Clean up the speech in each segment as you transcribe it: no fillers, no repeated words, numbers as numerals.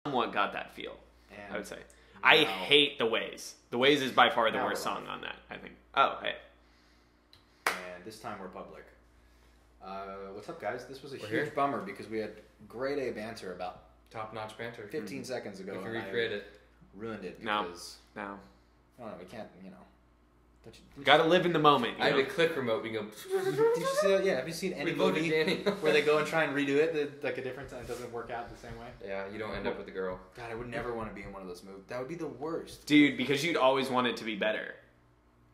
somewhat got that feel, And I would say. I hate The Ways. The Ways is by far the worst song on that, I think. Oh, hey. And this time we're public. What's up, guys? This was a huge bummer because we had grade A banter about top-notch banter 15 seconds ago. We can recreate it. Ruined it because... No. I don't know, we can't, Gotta live in the moment. I have a click remote. We go... Did you see that? Yeah, have you seen any movie where they go and try and redo it, like a different time, it doesn't work out the same way? Yeah, you don't end up with the girl. God, I would never want to be in one of those movies. That would be the worst. Dude, because you'd always want it to be better.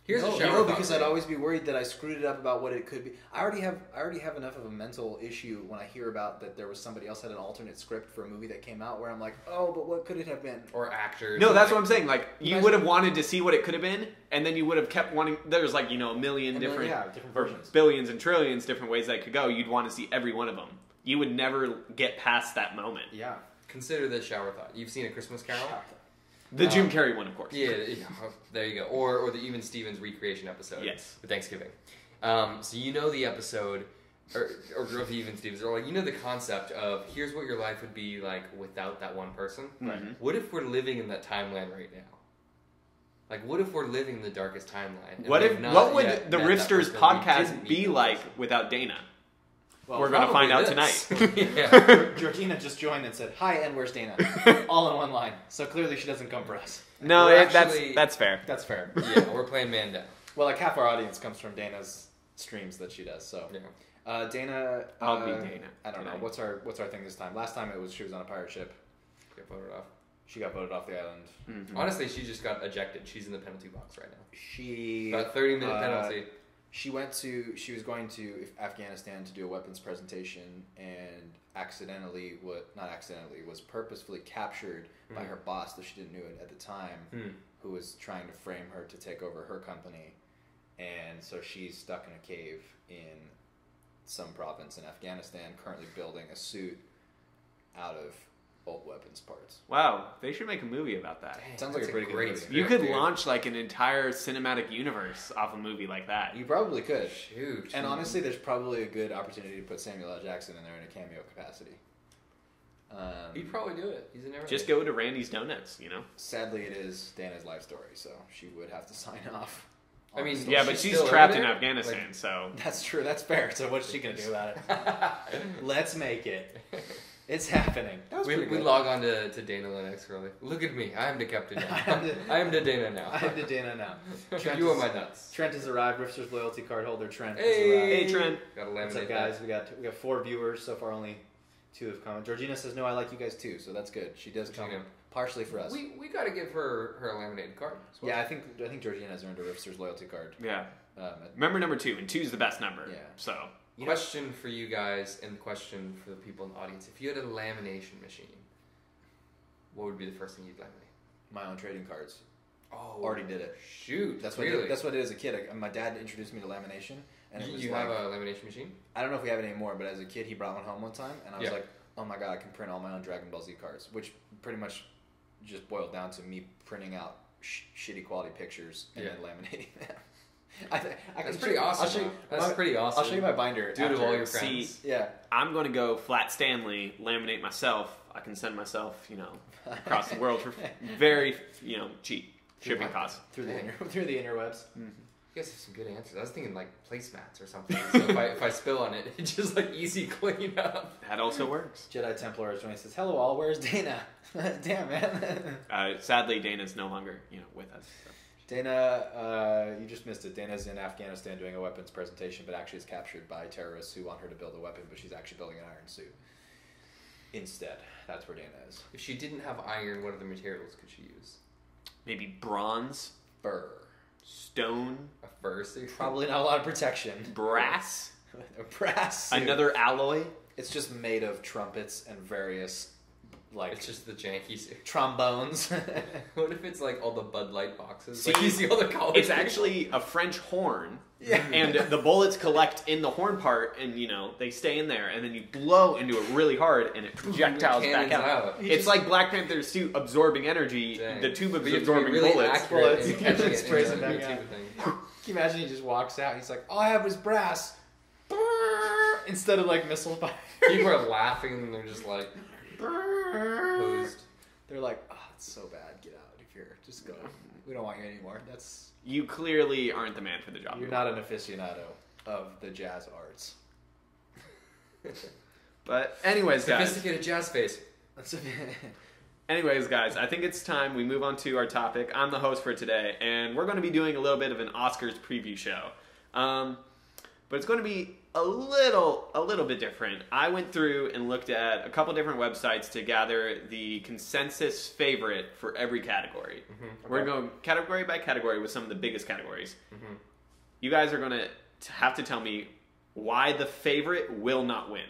Here's a shower because I'd always be worried that I screwed it up about what it could be. I already have enough of a mental issue when I hear about that there was somebody else had an alternate script for a movie that came out where I'm like, oh, but what could it have been? Or actors. No, that's what I'm saying. Like, you would have wanted to see what it could have been, and then you would have kept wanting... There's like, a million different versions. Billions and trillions different ways that could go. You'd want to see every one of them. You would never get past that moment. Yeah. Consider this shower thought. You've seen A Christmas Carol? The Jim Carrey one, of course. Yeah, there you go. Or the Even Stevens recreation episode. Yes. For Thanksgiving. So you know the episode, or of the Even Stevens, or like, you know the concept of here's what your life would be like without that one person. Right. What if we're living in that timeline right now? Like, what if we're living in the darkest timeline? What would the Riffsters podcast be like without Dana? Well, we're going to find out tonight. Georgina just joined and said, hi, and where's Dana? All in one line. So clearly she doesn't come for us. No, that's fair. That's fair. Yeah, we're playing man down. Well, like half our audience comes from Dana's streams that she does. So Dana... I'll be Dana. I don't know. What's our thing this time? Last time she was on a pirate ship. She got voted off the island. Mm-hmm. Honestly, she just got ejected. She's in the penalty box right now. About 30-minute penalty. She was going to Afghanistan to do a weapons presentation and was purposefully captured by her boss, though she didn't know it at the time, who was trying to frame her to take over her company. And so she's stuck in a cave in some province in Afghanistan, currently building a suit out of old weapons parts. Wow, they should make a movie about that. Dang, sounds like a pretty good movie. You could launch like an entire cinematic universe off a movie like that. You probably could. Shoot. And honestly, there's probably a good opportunity to put Samuel L. Jackson in there in a cameo capacity. He'd probably do it. He's in everything. Just go to Randy's Donuts, Sadly, it is Dana's life story, so she would have to sign off. I mean, yeah, but she's trapped in Afghanistan, so... That's true, that's fair. So what's she going to do about it? Let's make it. It's happening. We log on to Dana Lennox early. Look at me. I am the captain now. I am the Dana now. I am the Dana now. You are my nuts. Trent has arrived. Riffsters loyalty card holder Trent has arrived. Hey, Trent. Got to laminate. What's up, guys? We got 4 viewers so far. Only 2 have commented. Georgina says, no, I like you guys too, so that's good. She does come partially for us. We got to give her a laminated card as well. Yeah, I think Georgina has earned a Riffsters loyalty card. Yeah. Remember number 2, and 2 is the best number. Yeah. So... Question for you guys, and question for the people in the audience. If you had a lamination machine, what would be the first thing you'd laminate? My own trading cards. Oh. Already did it. Shoot. That's what I did as a kid. My dad introduced me to lamination. And you have a lamination machine? I don't know if we have it anymore, but as a kid, he brought one home one time, and I was like, oh my god, I can print all my own Dragon Ball Z cards, which pretty much just boiled down to me printing out shitty quality pictures and then laminating them. That's pretty awesome. That's pretty awesome. I'll show you my binder. Do it to all your friends. I'm going to go flat Stanley, laminate myself. I can send myself, across the world for very, cheap shipping costs. Through the interwebs. Mm-hmm. You guys have some good answers. I was thinking like placemats or something. So if I spill on it, it's just like easy clean up. That also works. Jedi Templar is joining. Says, "Hello all. Where's Dana? Damn man." Sadly, Dana's no longer with us. So. Dana, you just missed it. Dana's in Afghanistan doing a weapons presentation, but actually is captured by terrorists who want her to build a weapon, but she's actually building an iron suit. Instead, that's where Dana is. If she didn't have iron, what other materials could she use? Maybe bronze, fur, stone, a fur suit. Probably not a lot of protection. Brass, brass. Suit. Another alloy. It's just made of trumpets and various. It's just the janky suit. Trombones. What if it's like all the Bud Light boxes? See, you see all the college it's actually a French horn. Yeah. And the bullets collect in the horn part, and they stay in there, and then you blow into it really hard, and it projectiles back out. It's like Black Panther's suit absorbing energy. Dang. The tube is absorbing really bullets. And catching it sprays it back out. Can you imagine he just walks out, and he's like, all I have was brass. Instead of like missile fire. People are laughing, and they're just like... Posed. like, oh, it's so bad. Get out of here. Just go. We don't want you anymore. You clearly aren't the man for the job. You're not an aficionado of the jazz arts. But anyways, guys. Sophisticated jazz face. Anyways, guys, I think it's time we move on to our topic. I'm the host for today, and we're going to be doing a little bit of an Oscars preview show. But it's going to be a little bit different. I went through and looked at a couple different websites to gather the consensus favorite for every category. Mm-hmm. Okay. We're going to go category by category with some of the biggest categories. Mm-hmm. You guys are going to have to tell me why the favorite will not win.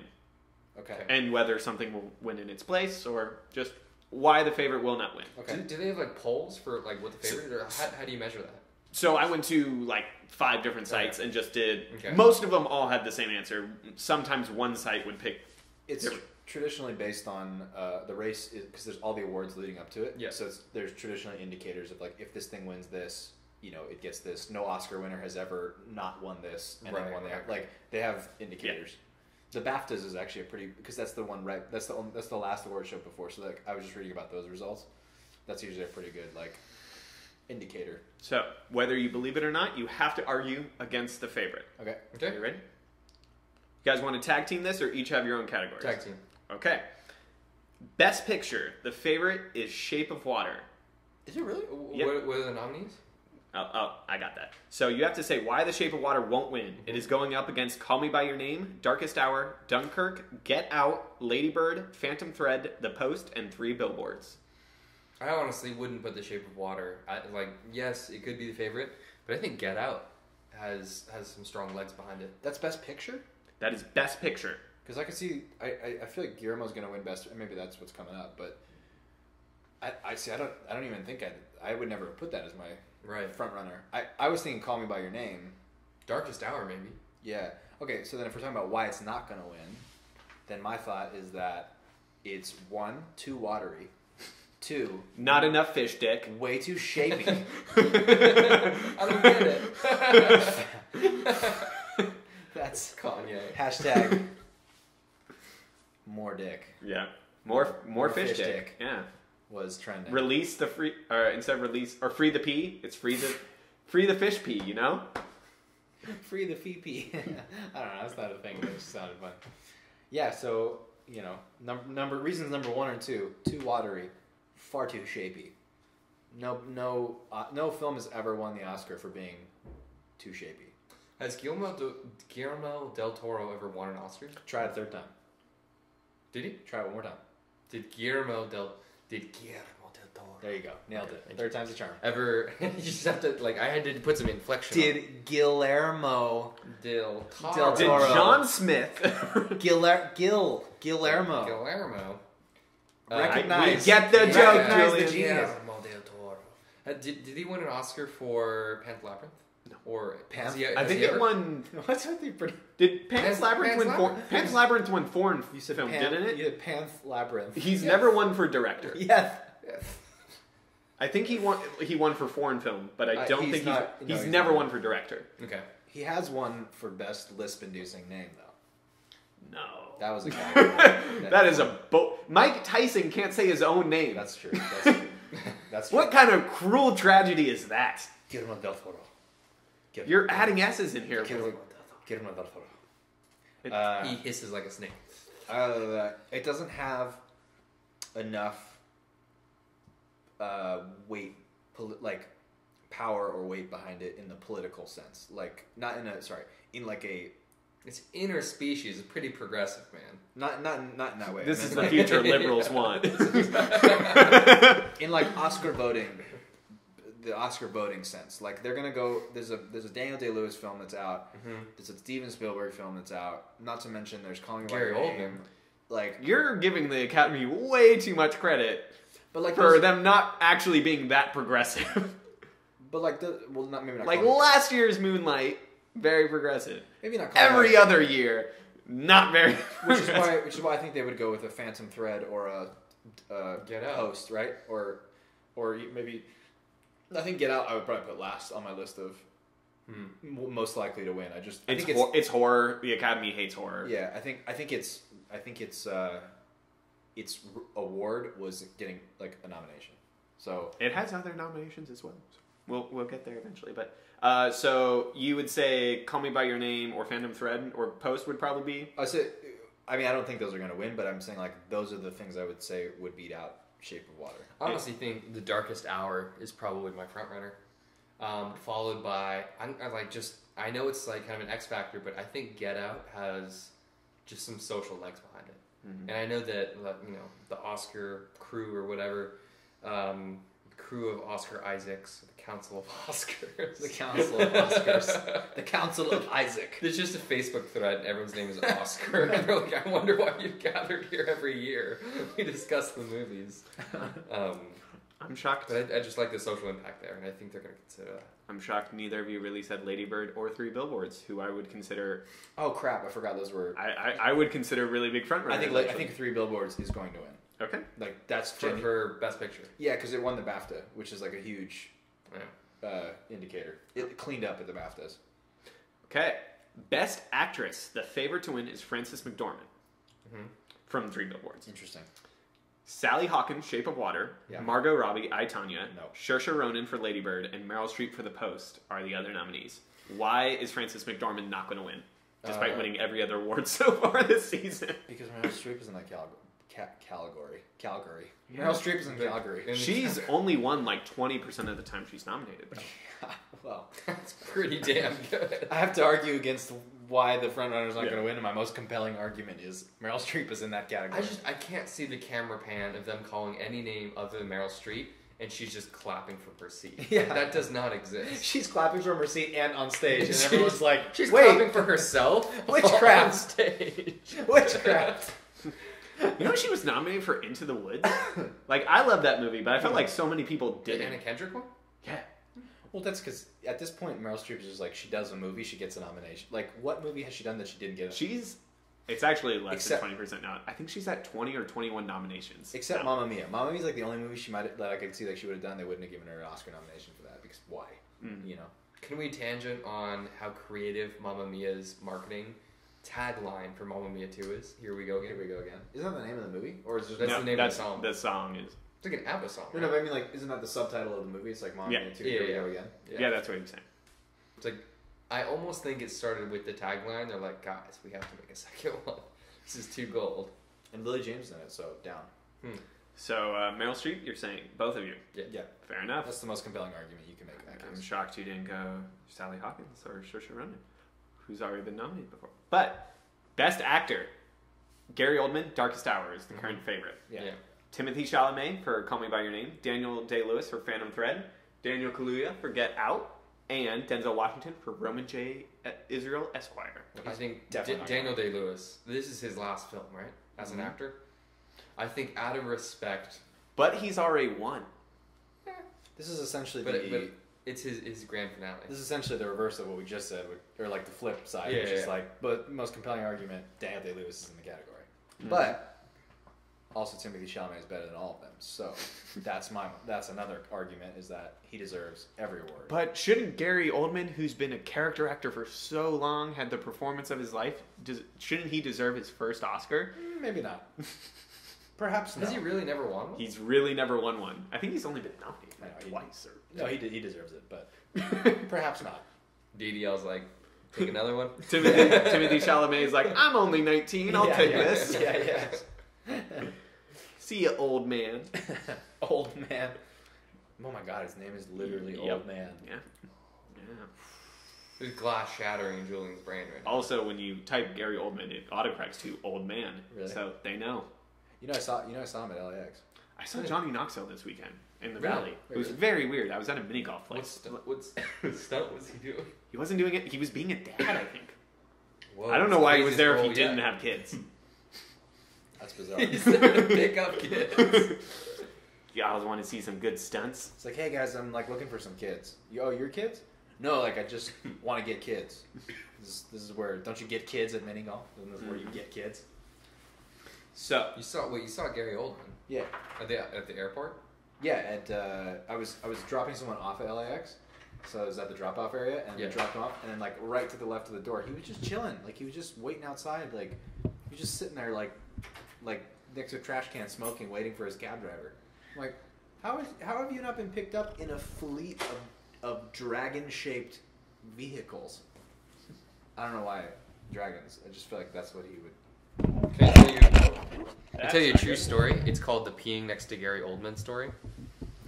Okay. And whether something will win in its place, or just why the favorite will not win. Okay. Do they have like polls for like what the favorite, or how do you measure that? So I went to like 5 different sites and just did. Okay. Most of them all had the same answer. Sometimes one site would pick. It's traditionally based on the race, because there's all the awards leading up to it. Yeah. So there's traditionally indicators of like, if this thing wins this, it gets this. No Oscar winner has ever not won this and then won that. Like, they have indicators. Yeah. The BAFTAs is actually because that's the one, right? That's the last award show before. So like, I was just reading about those results. That's usually a pretty good like indicator. So whether you believe it or not, you have to argue against the favorite. Okay. You ready? You guys want to tag team this, or each have your own categories? Tag team. Okay. Best Picture. The favorite is Shape of Water. Is it really? Yep. What are the nominees? Oh, I got that. So you have to say why The Shape of Water won't win. Mm-hmm. It is going up against Call Me By Your Name, Darkest Hour, Dunkirk, Get Out, Lady Bird, Phantom Thread, The Post, and 3 Billboards. I honestly wouldn't put The Shape of Water. Yes, it could be the favorite, but I think Get Out has some strong legs behind it. That's Best Picture? That is Best Picture. Because I can see, I feel like Guillermo's going to win Best. Maybe that's what's coming up, but I don't even think I would never put that as my front runner. I was thinking Call Me By Your Name. Darkest Hour, maybe. Yeah. Okay, so then if we're talking about why it's not going to win, then my thought is that it's 1, too watery. 2, not enough fish dick. Way too shapy. I don't get it. That's Kanye. Hashtag more dick. Yeah. More fish dick. Yeah. Was trending. Release the free, or instead of release, or free the pee, it's free the fish pee, Free the fee pee. I don't know, that's not a thing, but it just sounded fun. Yeah, so, reasons number 1 or 2, too watery, far too shapy. No film has ever won the Oscar for being too shapy. Has Guillermo del Toro ever won an Oscar? Try it a third time. Did he? Try it one more time. Did Guillermo del Toro. There you go. Nailed it. Third time's a charm. Ever, you just have to, I had to put some inflection Did on. Guillermo del Toro. Did John Smith. Guillermo. Recognize. We get the joke, Julian. Guillermo del Toro. Did he win an Oscar for Pan's Labyrinth? No. Or I think it won. What's that thing? Did Pan's Labyrinth win? Pan's Labyrinth won foreign film, didn't it? You said Pan's Labyrinth. He's never won for director. Yes. I think he won for foreign film, but I don't think he's never won for director. Okay. He has won for best lisp-inducing name, though. No. That was a category. That is a Mike Tyson can't say his own name. That's true. That's true. What kind of cruel tragedy is that? Guillermo del Toro. You're adding S's in here. Guillermo del Toro. He hisses like a snake. It doesn't have enough weight, power or weight behind it in the political sense. It's interspecies. It's pretty progressive, man. Not in that way. This is the future liberals want. In Oscar voting, the Oscar voting sense. They're gonna go. There's a Daniel Day-Lewis film that's out. Mm-hmm. There's a Steven Spielberg film that's out. Not to mention there's Calling By Your Name. You're giving the Academy way too much credit. But for them not actually being that progressive. But maybe not. Last year's Moonlight, very progressive. Maybe not. Every other year, not very. Which is why I think they would go with a Phantom Thread or a Get Out Post, right? Or maybe I think Get Out I would probably put last on my list of most likely to win. I think it's horror. The Academy hates horror. Yeah, I think it's its award was getting like a nomination. So it has other nominations as well. So we'll get there eventually. But so you would say Call Me by Your Name or Phantom Thread or Post would probably be. I mean, I don't think those are going to win, but I'm saying like those are the things I would say would beat out Shape of Water. I honestly think The Darkest Hour is probably my front runner, followed by I know it's like kind of an X factor, but I think Get Out has just some social legs behind it, and I know that the Oscar crew or whatever. Crew of Oscar Isaacs, the Council of Oscars. The Council of Oscars. The Council of Isaac. There's just a Facebook thread and everyone's name is Oscar. And they're like, I wonder why you've gathered here every year. We discuss the movies. I'm shocked. But I just like the social impact there, and I think they're going to consider that. I'm shocked neither of you really said Lady Bird or Three Billboards, who I would consider... Oh, crap. I forgot those were... I would consider really big front runners. I think Three Billboards is going to win. Okay. Like, that's... For Best Picture. Yeah, because it won the BAFTA, which is like a huge indicator. It cleaned up at the BAFTAs. Okay. Best Actress. The favorite to win is Frances McDormand from Three Billboards. Interesting. Sally Hawkins, Shape of Water, Margot Robbie, I, Tonya, Saoirse Ronan for Lady Bird, and Meryl Streep for The Post are the other nominees. Why is Frances McDormand not going to win, despite winning every other award so far this season? Because Meryl Streep is in that Calgary. Meryl Streep is in Calgary. She's only won like 20% of the time she's nominated. Well, that's pretty damn good. I have to argue against why the frontrunner's not going to win, and my most compelling argument is Meryl Streep is in that category. I can't see the camera pan of them calling any name other than Meryl Streep, and she's just clapping from her seat. Yeah. That does not exist. She's clapping from her seat and on stage, and everyone's like, she's clapping for herself. Witchcraft. On stage. Witchcraft. You know she was nominated for Into the Woods? Like, I love that movie, but I felt like so many people didn't. The Anna Kendrick one? Yeah. Well, that's because at this point, Meryl Streep is just like, she does a movie, she gets a nomination. Like, what movie has she done that she didn't get? It's actually less than 20% now. I think she's at 20 or 21 nominations. Except Mamma Mia. Mamma Mia is like the only movie that I could see like she would have done. They wouldn't have given her an Oscar nomination for that because why? You know. Can we tangent on how creative Mamma Mia's marketing tagline for Mamma Mia 2 is? Here we go again. Here we go again. Isn't that the name of the movie, or is it just the name of the song? The song is. It's like an ABBA song. No, but I mean, like, isn't that the subtitle of the movie? It's like Mamma Mia 2. Here we go again. Yeah, that's what you're saying. It's like, I almost think it started with the tagline. They're like, guys, we have to make a second one. This is too gold. And Lily James is in it, so down. So Meryl Streep, you're saying both of you? Yeah. Fair enough. That's the most compelling argument you can make in that case. I'm shocked you didn't go Sally Hawkins or Saoirse Ronan, who's already been nominated before. But Best Actor, Gary Oldman, Darkest Hour is the current favorite. Yeah. Timothy Chalamet for Call Me by Your Name, Daniel Day-Lewis for Phantom Thread, Daniel Kaluuya for Get Out, and Denzel Washington for Roman J. Israel Esquire. I think Daniel Day-Lewis, this is his last film, right? As an actor. I think out of respect. But he's already won. This is essentially but it's his grand finale. This is essentially the reverse of what we just said, or like the flip side, which is like, but most compelling argument, Daniel Day-Lewis is in the category. But also Timothy Chalamet is better than all of them. So that's another argument, is that he deserves every award. But shouldn't Gary Oldman, who's been a character actor for so long, had the performance of his life, shouldn't he deserve his first Oscar? Maybe not. Perhaps not. Has he really never won one? He's really never won one. I think he's only been nominated twice. No, he deserves it, but perhaps not. DDL's like, take another one? Timothy Chalamet's like, I'm only 19, I'll take this. Yeah. See ya, old man. Old man. Oh my god, his name is literally Old Man. Yeah. There's glass shattering in Julian's brain right now. Also, when you type Gary Oldman, it autocorrects to Old Man. Really? So they know. You know, I saw him at LAX. I saw Johnny Knoxville this weekend in the Valley. It was very weird. I was at a mini golf place. What stunt was he doing? He wasn't doing it. He was being a dad, I think. Whoa, I don't know why he was there if he didn't have kids. That's bizarre. He's there to pick up kids. Yeah, I always want to see some good stunts. It's like, hey guys, I'm like looking for some kids. You're kids? No, like I just want to get kids. This is where, don't you get kids at mini golf? This is where you get kids. So you saw Gary Oldman? Yeah. At the airport? Yeah, I was dropping someone off at LAX, so I was at the drop off area, and we dropped him off, and then like right to the left of the door, he was just chilling, like he was just waiting outside, like he was just sitting there, like next to a trash can smoking, waiting for his cab driver. I'm like, how have you not been picked up in a fleet of dragon-shaped vehicles? I don't know why dragons. I just feel like that's what he would. Can I tell you a true story? It's called the peeing next to Gary Oldman story.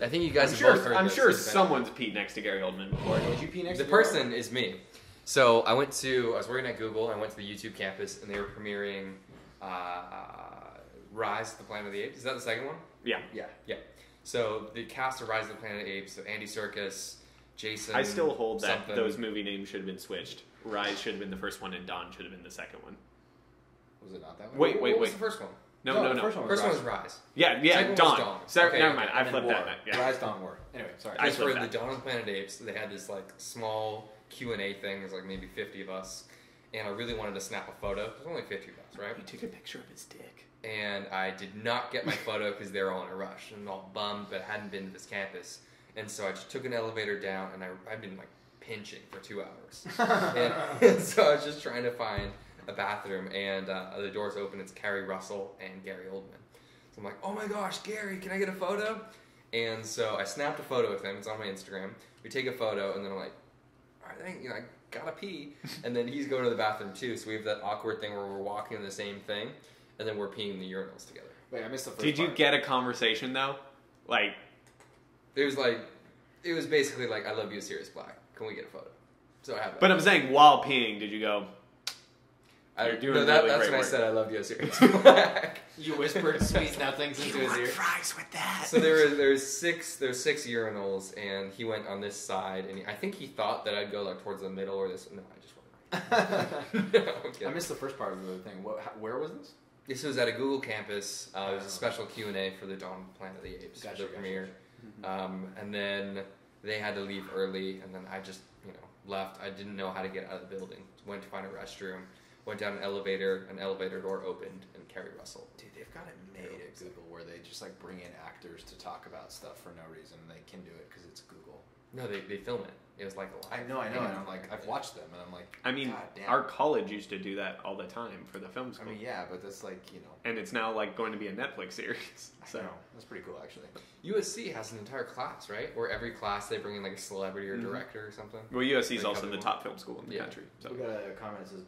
I think you guys have both heard this. I'm sure someone's peed next to Gary Oldman before. Did you pee next to Gary Oldman? The person is me. So I was working at Google, I went to the YouTube campus, and they were premiering Rise of the Planet of the Apes. Is that the second one? Yeah. So the cast of Rise of the Planet of the Apes, so Andy Serkis, Jason. I still hold that those movie names should have been switched. Rise should have been the first one, and Dawn should have been the second one. Was it not that one? Wait. What was the first one? No. The first one was Rise. Yeah, Dawn. Okay, never mind. I flipped that. Yeah. Rise, Dawn, War. Anyway, sorry. Just for the Dawn of the Planet of the Apes, they had this like small Q&A thing. There's like maybe 50 of us, and I really wanted to snap a photo. There's only 50 of us, right? You took a picture of his dick. And I did not get my photo because they were all in a rush and all bummed, but hadn't been to this campus. And so I just took an elevator down, and I've been like pinching for 2 hours. and so I was just trying to find a bathroom, and the doors open. It's Carrie Russell and Gary Oldman. So I'm like, oh my gosh, Gary, can I get a photo? And so I snapped a photo with him. It's on my Instagram. We take a photo, and then I'm like, all right, I gotta pee. And then he's going to the bathroom too. So we have that awkward thing where we're walking in the same thing, and then we're peeing in the urinals together. Wait, I missed the first Did you get a conversation though? Like, it was basically like, I love you, Sirius Black. Can we get a photo? So I have that. But I'm saying, while peeing, did you go? You're doing that's really when great I work. said I love you, Sirius Black. You whispered sweet nothings into his ear. Fries with that. So there's six urinals, and he went on this side, and I think he thought that I'd go like towards the middle or this. No, I just went right. No, I missed the first part of the thing. Where was this? This was at a Google campus. It was a special Q&A for the Dawn Planet of the Apes, the premiere. And then they had to leave early, and then I just left. I didn't know how to get out of the building. Went to find a restroom. Went down an elevator door opened, and Carrie Russell. Dude, they've got it made at Google where they just like bring in actors to talk about stuff for no reason, and they can do it because it's Google. No, they film it. It was like a lot. I know, and I'm like, I've watched them, and I'm like, I mean, God damn. our college used to do that all the time for the film school. I mean, yeah, but that's like, and it's now like going to be a Netflix series. So that's pretty cool, actually. USC has an entire class, right? Where every class they bring in like a celebrity or director or something. Well, USC is also the top film school in the country. So. We got a comment that says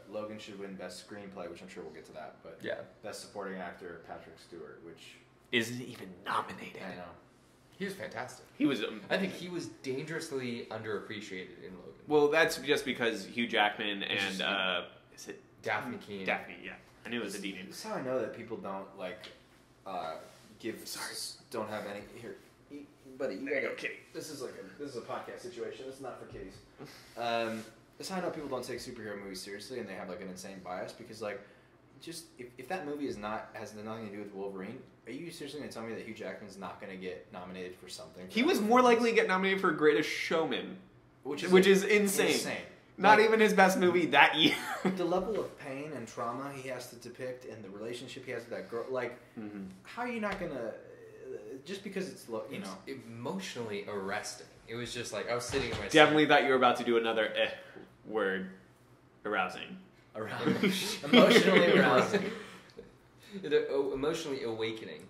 Logan should win Best Screenplay, which I'm sure we'll get to that. But Best Supporting Actor, Patrick Stewart, which isn't even nominated. I know. He was fantastic. He was. I think he was dangerously underappreciated in Logan. Well, that's just because Hugh Jackman and is it Daphne Keane? Daphne, yeah. I knew it was a D name. This is how I know that people don't don't have any here. Buddy, you gotta. Kitty. This is a podcast situation. This is not for kitties. This is how I know people don't take superhero movies seriously, and they have like an insane bias because just if that movie has nothing to do with Wolverine, are you seriously going to tell me that Hugh Jackman's not going to get nominated for something? He was more likely to get nominated for Greatest Showman, which is insane. Not even his best movie that year. The level of pain and trauma he has to depict, and the relationship he has with that girl, how are you not going to? Just because it's emotionally arresting. It was just like I was sitting in my definitely thought you were about to do another word, arousing. Emotionally arousing. Emotionally awakening.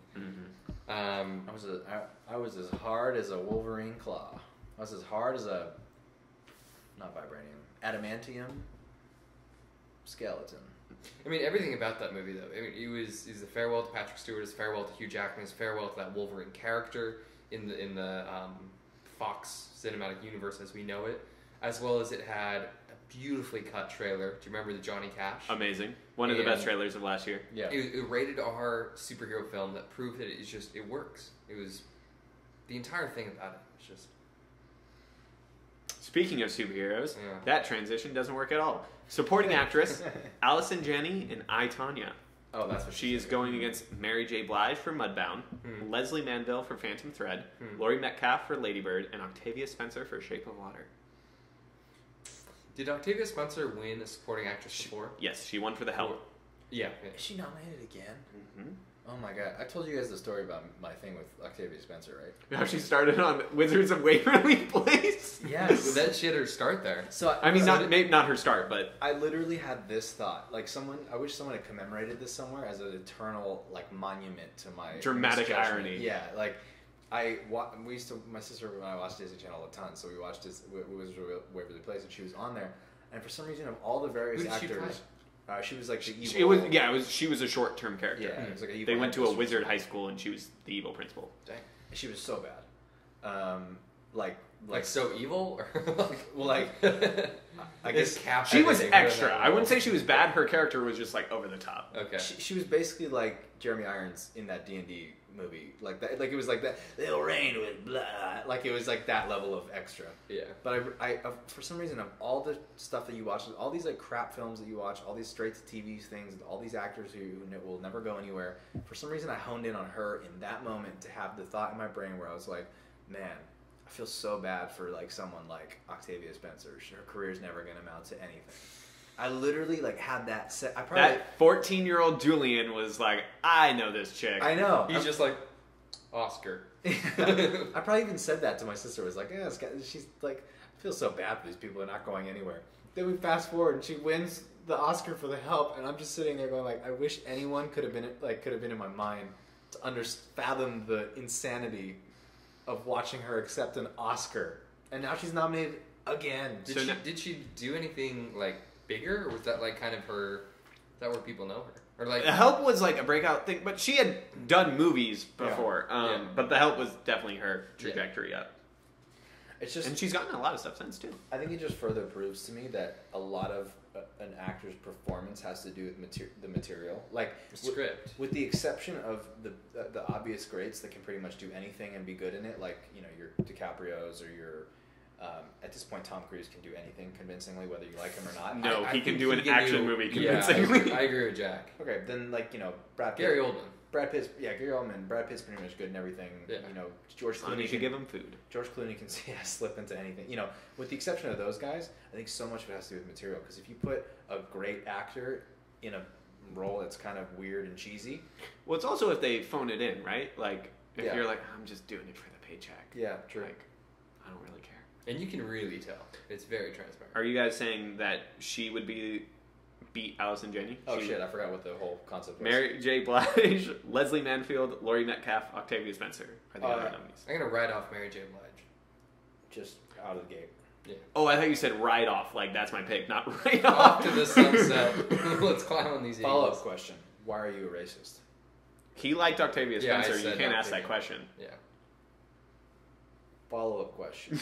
I was as hard as a Wolverine claw. I was as hard as a not vibranium, adamantium skeleton. I mean, everything about that movie, though. I mean, it was a farewell to Patrick Stewart, it's a farewell to Hugh Jackman, it's a farewell to that Wolverine character in the Fox cinematic universe as we know it, as well as it had a beautifully cut trailer. Do you remember the Johnny Cash? Amazing. One of the best trailers of last year. Yeah. It rated R superhero film that proved that it works. It was the entire thing about it. It's just. Speaking of superheroes, that transition doesn't work at all. Supporting actress, Allison Janney in I, Tonya. Oh, that's what she is going against Mary J. Blige for Mudbound, Leslie Manville for Phantom Thread, Laurie Metcalf for Lady Bird, and Octavia Spencer for Shape of Water. Did Octavia Spencer win a supporting actress before? Yes, she won for The Help. Yeah. Is she nominated again? Oh my god! I told you guys the story about my thing with Octavia Spencer, right? How she started on Wizards of Waverly Place. Yes. That she had her start there. So I mean, not her start, but I literally had this thought. Like I wish someone had commemorated this somewhere as an eternal monument to my dramatic misjudgment. irony. Yeah, my sister and I watched Disney Channel a ton, so we watched Wizards of Waverly Place, and she was on there, and for some reason of all the various actors. She was like the evil. She was a short-term character. Yeah, it was like an evil. They went to a wizard high school, and she was the evil principal. Dang, she was so bad. Like so evil, I guess she was extra. I wouldn't say she was bad. Her character was just over the top. Okay, she was basically like Jeremy Irons in that D&D movie, like that. Like it was like that. They'll reign with blah. Like it was like that level of extra. Yeah. But I for some reason, of all the stuff that you watch, all these crap films that you watch, all these straight to TV things, all these actors who will never go anywhere. For some reason, I honed in on her in that moment to have the thought in my brain where I was like, man, I feel so bad for someone like Octavia Spencer. Her career's never going to amount to anything. I literally had that set. That 14-year-old Julian was like, I know this chick. I know. He's just like Oscar. I probably even said that to my sister. Was like, yeah, she's like, I feel so bad for these people. They're not going anywhere. Then we fast forward, and she wins the Oscar for The Help, and I'm just sitting there going I wish anyone could have been in my mind to fathom the insanity of watching her accept an Oscar, and now she's nominated again. Did she do anything bigger, or was that kind of her? Is that where people know her? Or The Help was a breakout thing, but she had done movies before. Yeah. But The Help was definitely her trajectory up. It's just, and she's gotten a lot of stuff since too. I think it just further proves to me that a lot of an actor's performance has to do with the material, the script. With the exception of the obvious greats that can pretty much do anything and be good in it, your DiCaprio's or your. At this point, Tom Cruise can do anything convincingly, whether you like him or not. No, he can do an action movie convincingly. I agree with Jack. Okay, then Brad Pitt. Gary Oldman. Gary Oldman. Brad Pitt's pretty much good in everything. Yeah. George Clooney can give him food. George Clooney can slip into anything. With the exception of those guys, I think so much of it has to do with material. Because if you put a great actor in a role that's kind of weird and cheesy, well, it's also if they phone it in, right? If you're I'm just doing it for the paycheck. Yeah, true. I don't really care. And you can really tell. It's very transparent. Are you guys saying that she would beat Allison Janney? Oh shit, I forgot what the whole concept was. Mary J. Blige, Leslie Manfield, Laurie Metcalf, Octavia Spencer are the other nominees. I'm going to write off Mary J. Blige. Just out of the gate. Yeah. Oh, I thought you said right off. That's my pick, not right off. Off to the sunset. Let's climb on these Follow-up question. Why are you a racist? He liked Octavia Spencer. You can't ask that question. Yeah. Follow-up question.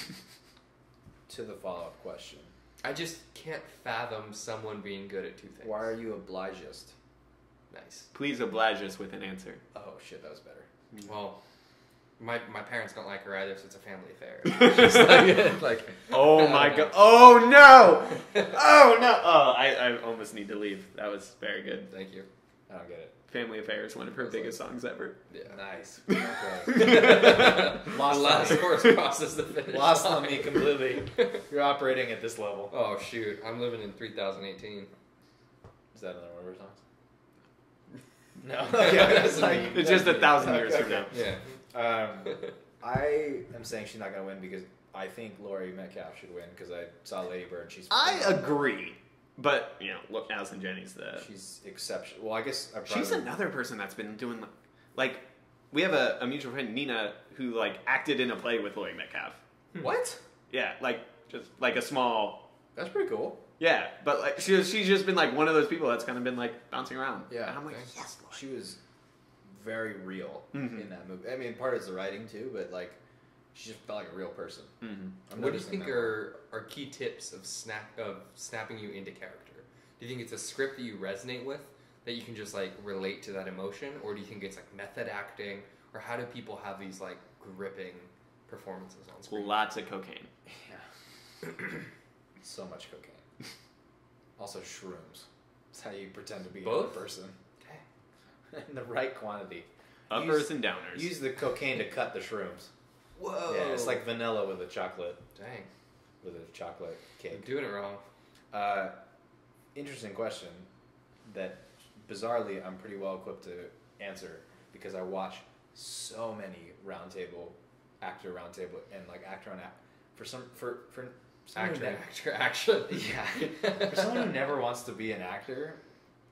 To the follow-up question. I just can't fathom someone being good at two things. Why are you obligist? Nice. Please oblige us with an answer. Oh shit, that was better. Well, my parents don't like her either, so it's a family affair. Oh my god! Oh no! Oh no! Oh, I almost need to leave. That was very good. Thank you. I don't get it. Family Affair is one of her biggest songs ever. Yeah. Nice. Last horse crosses the finish. Lost on me completely. You're operating at this level. Oh shoot! I'm living in 3018. Is that another one of her songs? No. Yeah, it's just 1,000 years from now. Yeah. I am saying she's not going to win because I think Laurie Metcalf should win because I saw Lady Bird. I agree. But, look, Allison Janney's she's exceptional. Well, I guess... She's another person that's been doing... we have a mutual friend, Nina, who, acted in a play with Laurie Metcalf. What? Yeah, just a small... That's pretty cool. Yeah, but, she's just been, one of those people that's kind of been, bouncing around. Yeah. And I'm like, yes, Lord. She was very real in that movie. I mean, part of it's the writing, too, but, she just felt like a real person. Mm-hmm. What do you think are key tips of snapping you into character? Do you think it's a script that you resonate with, that you can just relate to that emotion, or do you think it's method acting, or how do people have these gripping performances on screen? Lots of cocaine. Yeah. So much cocaine. Also shrooms. That's how you pretend to be a person. Okay. In the right quantity. Uppers and downers. Use the cocaine to cut the shrooms. Whoa. Yeah, it's like vanilla with a chocolate. Dang. With a chocolate cake. I'm doing it wrong. Interesting question that bizarrely I'm pretty well equipped to answer. because I watch so many actor roundtable, and like actor on act for action. Yeah, for someone who never wants to be an actor,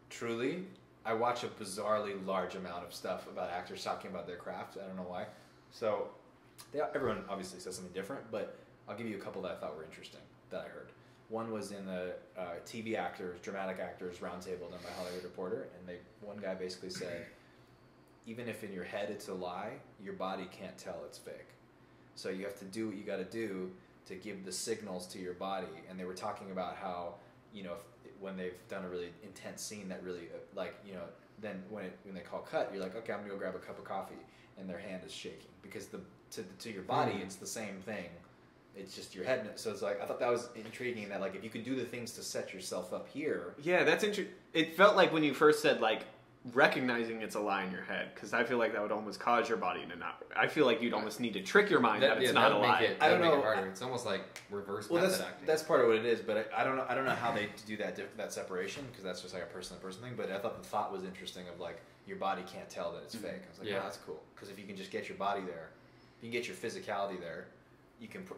truly, I watch a bizarrely large amount of stuff about actors talking about their craft. I don't know why. So everyone obviously says something different, but I'll give you a couple that I thought were interesting that I heard. One was in the TV actors, dramatic actors roundtable done by Hollywood Reporter, and one guy basically said, even if in your head it's a lie, your body can't tell it's fake. So you have to do what you got to do to give the signals to your body. And they were talking about how, when they've done a really intense scene that really, then when they call cut, you're like, okay, I'm gonna go grab a cup of coffee, and their hand is shaking because to your body it's the same thing. It's just your head. So it's like, I thought that was intriguing that like if you can do the things to set yourself up here. Yeah, that's interesting. It felt like when you first said like recognizing it's a lie in your head, because I feel like that would almost cause your body to not. I feel like you'd almost need to trick your mind that it's not a lie. I don't know. It's almost like reverse method acting. That's part of what it is, but I don't know how they do that separation, because that's just like a person-to-person thing. But I thought the thought was interesting of like your body can't tell that it's fake. I was like, yeah, that's cool, because if you can just get your body there, if you can get your physicality there,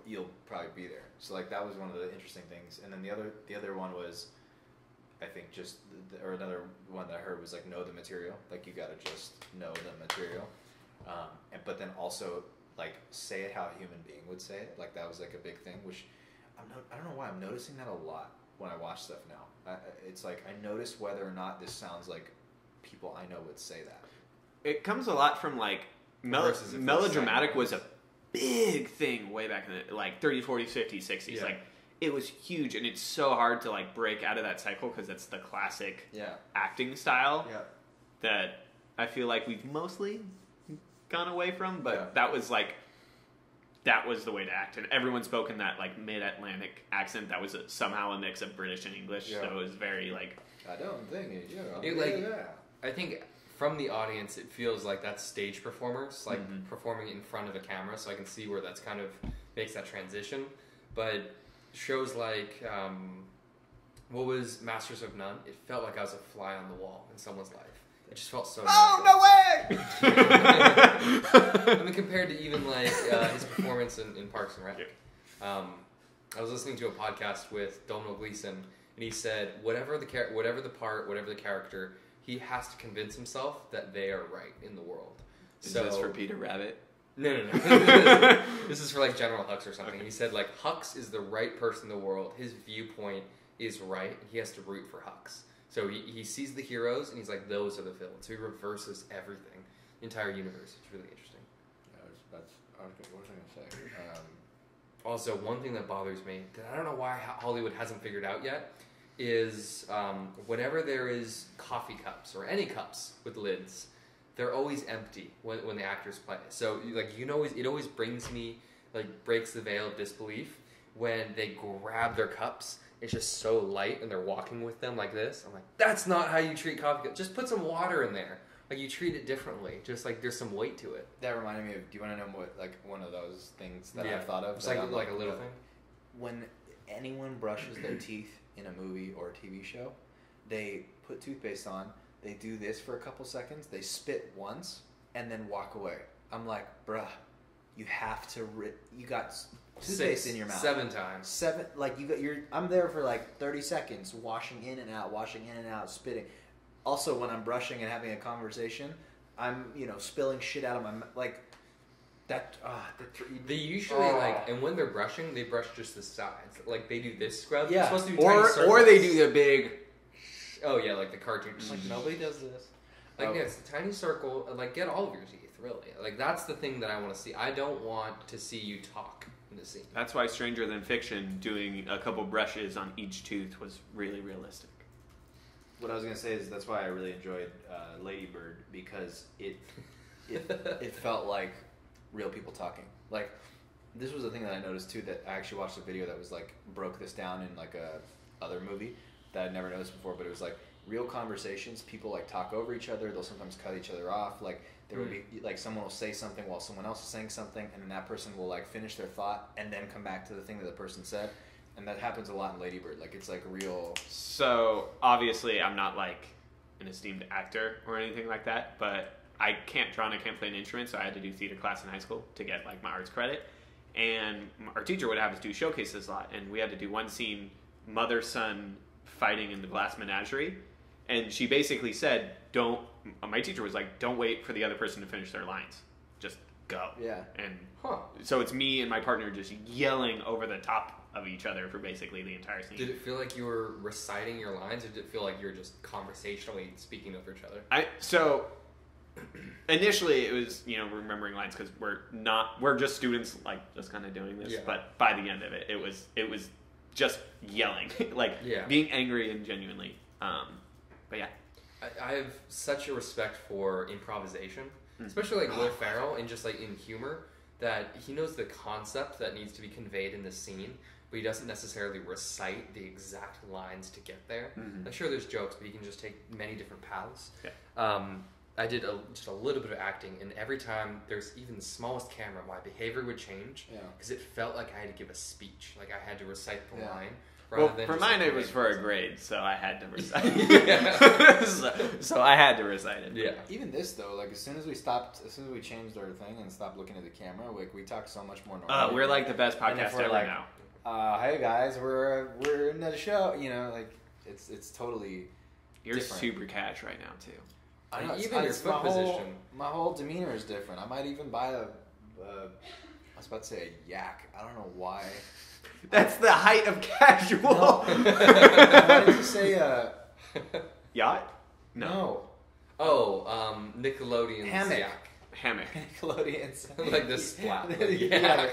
you'll probably be there. So like that was one of the interesting things. And then the other one was, I think or another one that I heard was like know the material. Like you gotta just know the material, but then also like say it how a human being would say it. Like that was like a big thing, which I don't know why I'm noticing that a lot when I watch stuff now. It's like I notice whether or not this sounds like people I know would say that. It comes a lot from like melodramatic was a big thing way back in the like 30s, 40s, 50s, 60s. Yeah. Like it was huge, and it's so hard to like break out of that cycle because it's the classic acting style that I feel like we've mostly gone away from. But that was the way to act, and everyone spoke in that like mid-Atlantic accent that was somehow a mix of British and English. So it was very like I don't think I think from the audience, it feels like that's stage performers, like performing in front of a camera, so I can see where that's kind of makes that transition. But shows like, what was Masters of None? It felt like I was a fly on the wall in someone's life. It just felt so no way! I mean, compared to even like his performance in Parks and Rec. I was listening to a podcast with Domhnall Gleeson, and he said, whatever the character, he has to convince himself that they are right in the world. Is this for Peter Rabbit? No. This is for like General Hux or something. Okay. He said like Hux is the right person in the world. His viewpoint is right. He has to root for Hux. So he sees the heroes and he's like, those are the villains. So he reverses everything, the entire universe. It's really interesting. What was I going to say? Also, one thing that bothers me that I don't know why Hollywood hasn't figured out yet is whenever there is coffee cups or any cups with lids, they're always empty when the actors play. So like it always brings me like breaks the veil of disbelief when they grab their cups. It's just so light and they're walking with them like this. I'm like, that's not how you treat coffee cups. Just put some water in there. Like you treat it differently. Just like there's some weight to it. That reminded me of. Do you want to know what like one of those things that I thought of? It's like a little thing. When anyone brushes their teeth in a movie or a TV show, they put toothpaste on, they do this for a couple seconds, they spit once, and then walk away. I'm like, bruh, you have to you got toothpaste in your mouth 7 times. Like I'm there for like 30 seconds, washing in and out, spitting. Also, when I'm brushing and having a conversation, I'm spilling shit out of my mouth, like. They usually and when they're brushing, they brush just the sides. Like they do this scrub. Yeah. Supposed to be or they do the big. Oh yeah, like the cartoon. Like nobody does this. Like it's a tiny circle. Like get all of your teeth. Really. Like that's the thing that I want to see. I don't want to see you talk in the scene. That's why Stranger Than Fiction doing a couple brushes on each tooth was really realistic. What I was gonna say is that's why I really enjoyed Lady Bird, because it felt like real people talking. Like this was the thing that I noticed too, that I actually watched a video that was like broke this down in like a other movie that I'd never noticed before, but it was like real conversations. People like talk over each other. They'll sometimes cut each other off. Like there will be like someone will say something while someone else is saying something, and then that person will like finish their thought and then come back to the thing that the person said. And that happens a lot in Lady Bird. Like it's like real. So obviously I'm not like an esteemed actor or anything like that, but I can't draw and I can't play an instrument, so I had to do theater class in high school to get like my arts credit. And our teacher would have us do showcases a lot, and we had to do one scene, mother-son fighting in the glass menagerie, and she basically said, my teacher was like, don't wait for the other person to finish their lines. Just go. Yeah. And so it's me and my partner just yelling over the top of each other for basically the entire scene. Did it feel like you were reciting your lines, or did it feel like you were just conversationally speaking over each other? So initially it was, remembering lines because we're just students, like just kind of doing this. Yeah. But by the end of it, it was just yelling, like being angry and genuinely. But yeah. I have such a respect for improvisation, especially like Will Ferrell, and just like in humor, that he knows the concept that needs to be conveyed in the scene, but he doesn't necessarily recite the exact lines to get there. I'm sure there's jokes, but he can just take many different paths. Yeah. I did just a little bit of acting, and every time there's even the smallest camera, my behavior would change because it felt like I had to give a speech, like I had to recite the line. Well, for mine it was for a grade, so I had to recite it. so I had to recite it. Yeah. Even this though, like as soon as we changed our thing and stopped looking at the camera, like we talk so much more normally. We're like the best podcast ever now. Hey guys, we're in the show. Like it's totally. You're different. Super cash right now too. I know, even your foot position. My whole demeanor is different. I might even buy I was about to say a yak. I don't know why. That's the height of casual. No. Why did you say yacht? No. Oh, Nickelodeon's hammock. Yak. Hammock. Nickelodeon's like the splat. Yeah.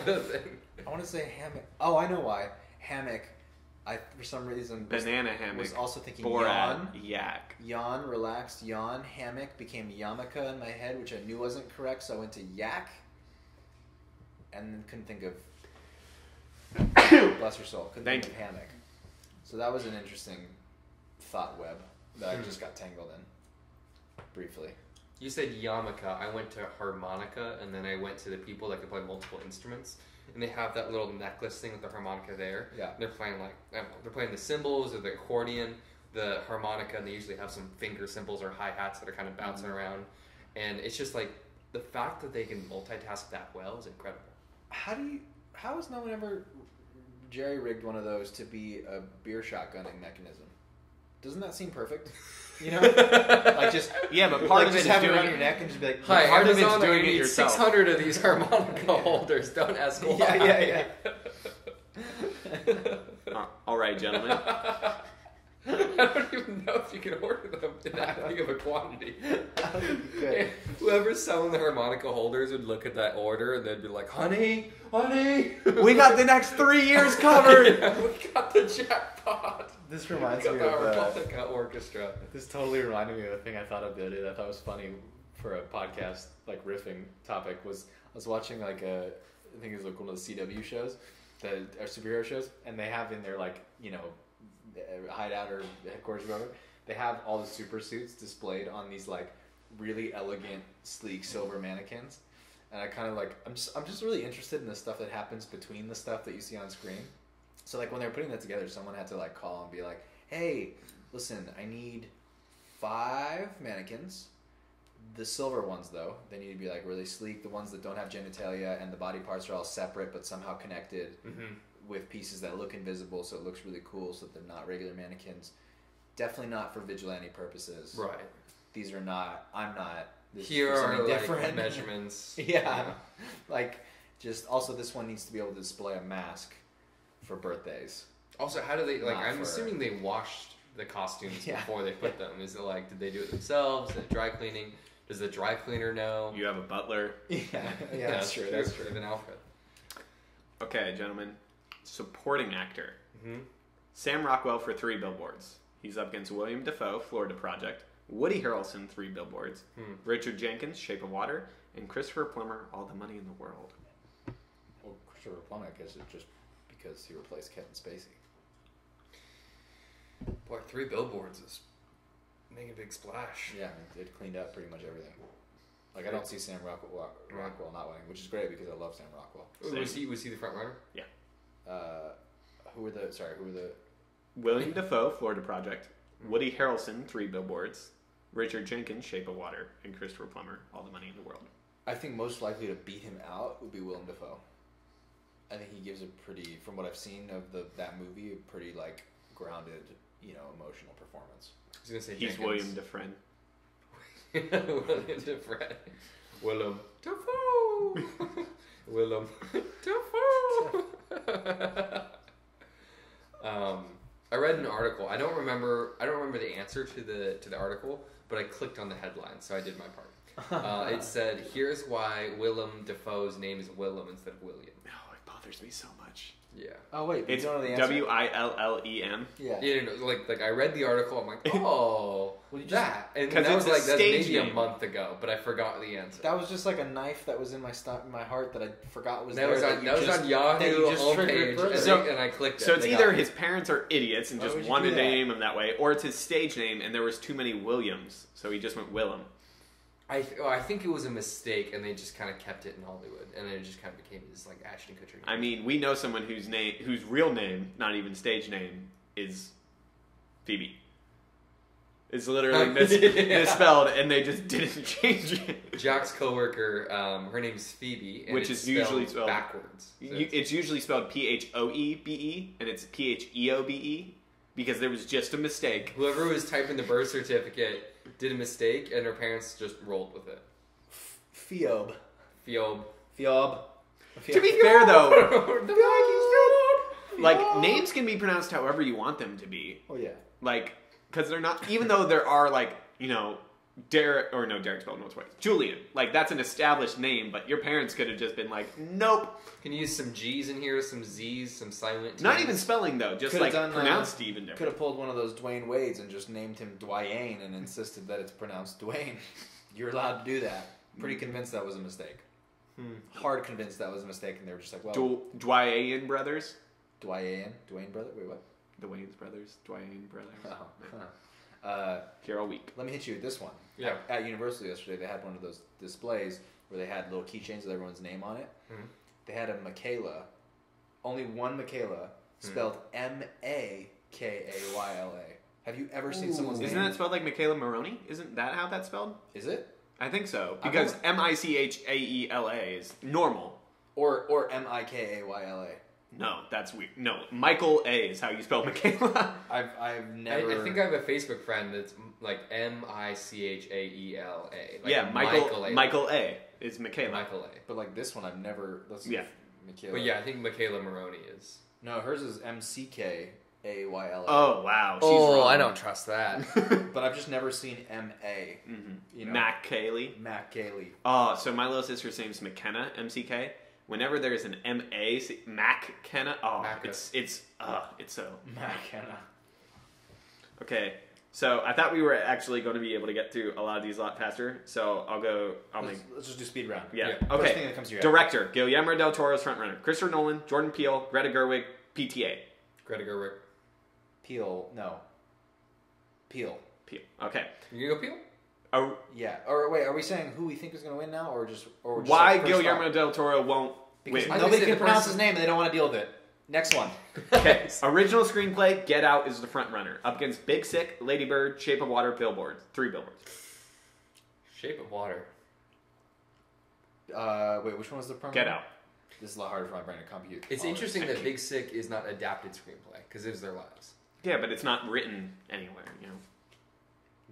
I want to say hammock. Oh, I know why. Hammock. I for some reason banana hammock. Was also thinking yawn. Yak. Yawn, relaxed, yawn. Hammock became yarmulke in my head, which I knew wasn't correct, so I went to yak. And then couldn't think of. Bless her soul. Couldn't think of hammock. So that was an interesting thought web that I just got tangled in. Briefly. You said yarmulke. I went to harmonica, and then I went to the people that could play multiple instruments. And they have that little necklace thing with the harmonica there. Yeah. And they're playing they're playing the cymbals or the accordion, the harmonica, and they usually have some finger cymbals or hi-hats that are kind of bouncing around. And it's just like, the fact that they can multitask that well is incredible. How has no one ever jerry-rigged one of those to be a beer shotgunning mechanism? Doesn't that seem perfect? Like just but part of it is have it around your neck and just be like, hi, part of Amazon, it's doing I need it yourself. 600 of these harmonica holders. Don't ask why. Yeah. All right, gentlemen. I don't even know if you can order them in that big of a quantity. Whoever's selling the harmonica holders would look at that order and they'd be like, honey, we got the next 3 years covered. We got the jackpot. This reminds me of the harmonica orchestra. This totally reminded me of a thing I thought of the other day that I thought was funny for a podcast, like riffing topic, was I was watching like I think it was like one of the CW shows, that are superhero shows, and they have in their like, hideout or headquarters or whatever, they have all the super suits displayed on these like really elegant, sleek silver mannequins. And I kind of like, I'm just really interested in the stuff that happens between the stuff that you see on screen. So like when they were putting that together, someone had to like call and be like, hey, listen, I need 5 mannequins. The silver ones though, they need to be like really sleek. The ones that don't have genitalia and the body parts are all separate but somehow connected. With pieces that look invisible, so it looks really cool, so that they're not regular mannequins. Definitely not for vigilante purposes. Right. These are not. I'm not. Here are different measurements. Yeah. Like, just also this one needs to be able to display a mask for birthdays. Also, how do they like? I'm assuming they washed the costumes before they put them. Is it like, did they do it themselves? Is it dry cleaning? Does the dry cleaner know? You have a butler. Yeah, that's true. That's true. Even Alfred. Okay, gentlemen. Supporting actor. Sam Rockwell for 3 Billboards. He's up against William Dafoe, Florida Project, Woody Harrelson, 3 Billboards, Richard Jenkins, Shape of Water, and Christopher Plummer, All the Money in the World. Well, Christopher Plummer, I guess it's just because he replaced Kevin Spacey. Boy, 3 Billboards is making a big splash. Yeah, it cleaned up pretty much everything. Like, I don't see Sam Rockwell not winning, which is great because I love Sam Rockwell. Was he the front runner? Yeah. Who were the... William Dafoe, Florida Project. Woody Harrelson, 3 Billboards. Richard Jenkins, Shape of Water, and Christopher Plummer, All the Money in the World. I think most likely to beat him out would be Willem Dafoe. I think he gives a pretty, from what I've seen of that movie, a pretty like grounded, emotional performance. I was gonna say he's Jenkins. William Dufresne. William Dufresne. Willem Dafoe. Willem Dafoe. I read an article. I don't remember the answer to the article, but I clicked on the headline, so I did my part. It said, "Here's why Willem Dafoe's name is Willem instead of William." Oh, it bothers me so much. Yeah. Oh wait, it's you don't know the answer? Willem. Yeah. Yeah, like I read the article. I'm like, oh, well, that, and because that was like that's maybe name. a month ago, but I forgot the answer. That was just like a knife that was in my heart that I forgot was that there. Was on Yahoo homepage, and I clicked it. So it's either his parents are idiots and just wanted to name him that way, or it's his stage name and there was too many Williams, so he just went Willem. I think it was a mistake, and they just kind of kept it in Hollywood, and then it just kind of became this like Ashton Kutcher name. I mean, we know someone whose real name, not even stage name, is Phoebe. It's literally misspelled, and they just didn't change it. Jack's coworker, her name's Phoebe, and which is usually spelled backwards. So it's usually spelled Phoebe, and it's Pheobe, because there was just a mistake. Whoever was typing the birth certificate did a mistake, and her parents just rolled with it. Phoebe. Phoebe. To be fair, though, like names can be pronounced however you want them to be. Oh yeah. Like, because they're not, even though there are like, Derek's spelled no twice. Julian, like that's an established name, but your parents could have just been like, nope. Can you use some G's in here, some Z's, some silent T's? Not even spelling though, just could've like pronounced even different. Could have pulled one of those Dwayne Wades and just named him Dwayne and insisted that it's pronounced Dwayne. You're allowed to do that. Pretty convinced that was a mistake. Hard convinced that was a mistake, and they were just like, well, Dwayne brothers. Dwayne brother. Wait, what? The Wayne's brothers. Dwayne brothers. Oh. Here all week. Let me hit you with this one. Yeah. At Universal yesterday, they had one of those displays where they had little keychains with everyone's name on it. Mm-hmm. They had a Michaela, only one Michaela, spelled Makayla. Have you ever seen someone's name? Isn't that spelled like Michaela Maroney? Isn't that how that's spelled? Is it? I think so. Because Michaela is normal. Or Mikayla. No, that's weird. No, Michael A is how you spell Michaela. I've never. I think I have a Facebook friend that's like Michaela. Like yeah, Michael A is Michaela. Michael A. But like this one, I've never. Yeah. Michaela. But yeah, I think Michaela Maroney is. No, hers is Mckayla. Oh wow, she's wrong. I don't trust that. But I've just never seen M.A. Mm-hmm. Mac Kaylee. Oh, so my little sister's name's McKenna, M-C-K. Whenever there's an M-A, Mac Kenna, it's so... McKenna. Okay, so I thought we were actually going to be able to get through a lot of these a lot faster, so Let's just do speed round. Yeah. First Okay, thing that comes to your director, head. Guillermo del Toro's frontrunner. Christopher Nolan, Jordan Peele, Greta Gerwig, PTA. Greta Gerwig. Peele. Peele, okay. You gonna go Peele? Oh yeah. Or wait, are we saying who we think is going to win now, or just why like Guillermo del Toro won't win? Nobody can pronounce his name, and they don't want to deal with it. Next one. Okay. Original screenplay. Get Out is the front runner up against Big Sick, Lady Bird, Shape of Water, Billboards. 3 billboards. Shape of Water. Wait, which one was the front Get runner? Out. This is a lot harder for my brain to compute. It's interesting that Big Sick is not adapted screenplay because it was their lives. Yeah, but it's not written anywhere.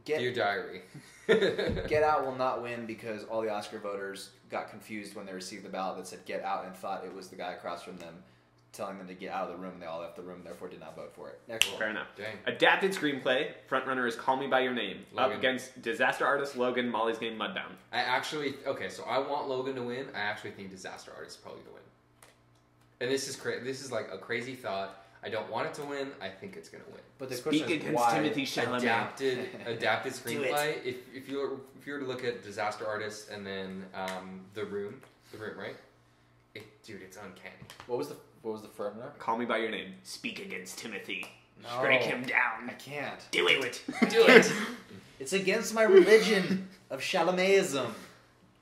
Dear Diary. Get Out will not win because all the Oscar voters got confused when they received the ballot that said Get Out and thought it was the guy across from them telling them to get out of the room. They all left the room, therefore did not vote for it. Next one. Fair enough. Dang. Adapted screenplay. Frontrunner is Call Me By Your Name. Logan. Up against Disaster Artist, Logan, Molly's Game, Mudbound. So I want Logan to win. I actually think Disaster Artist is probably going to win. And this is like a crazy thought. I don't want it to win. I think it's going to win. But the Speak question is against why Timothy Chalamet. Adapted screenplay. If you were to look at Disaster Artist and then The Room, right? It's uncanny. What was the front runner? Call Me By Your Name. Speak against Timothy. No, Strike him down. I can't. Do it. Do it. It's against my religion of Chalametism.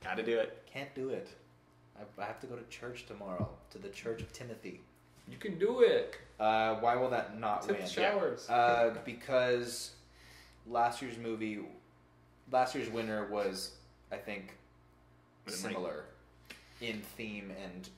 Gotta do it. Can't do it. I have to go to church tomorrow, to the Church of Timothy. You can do it. Why will that not Take win? the showers. Because last year's movie last year's winner was, I think, similar in theme and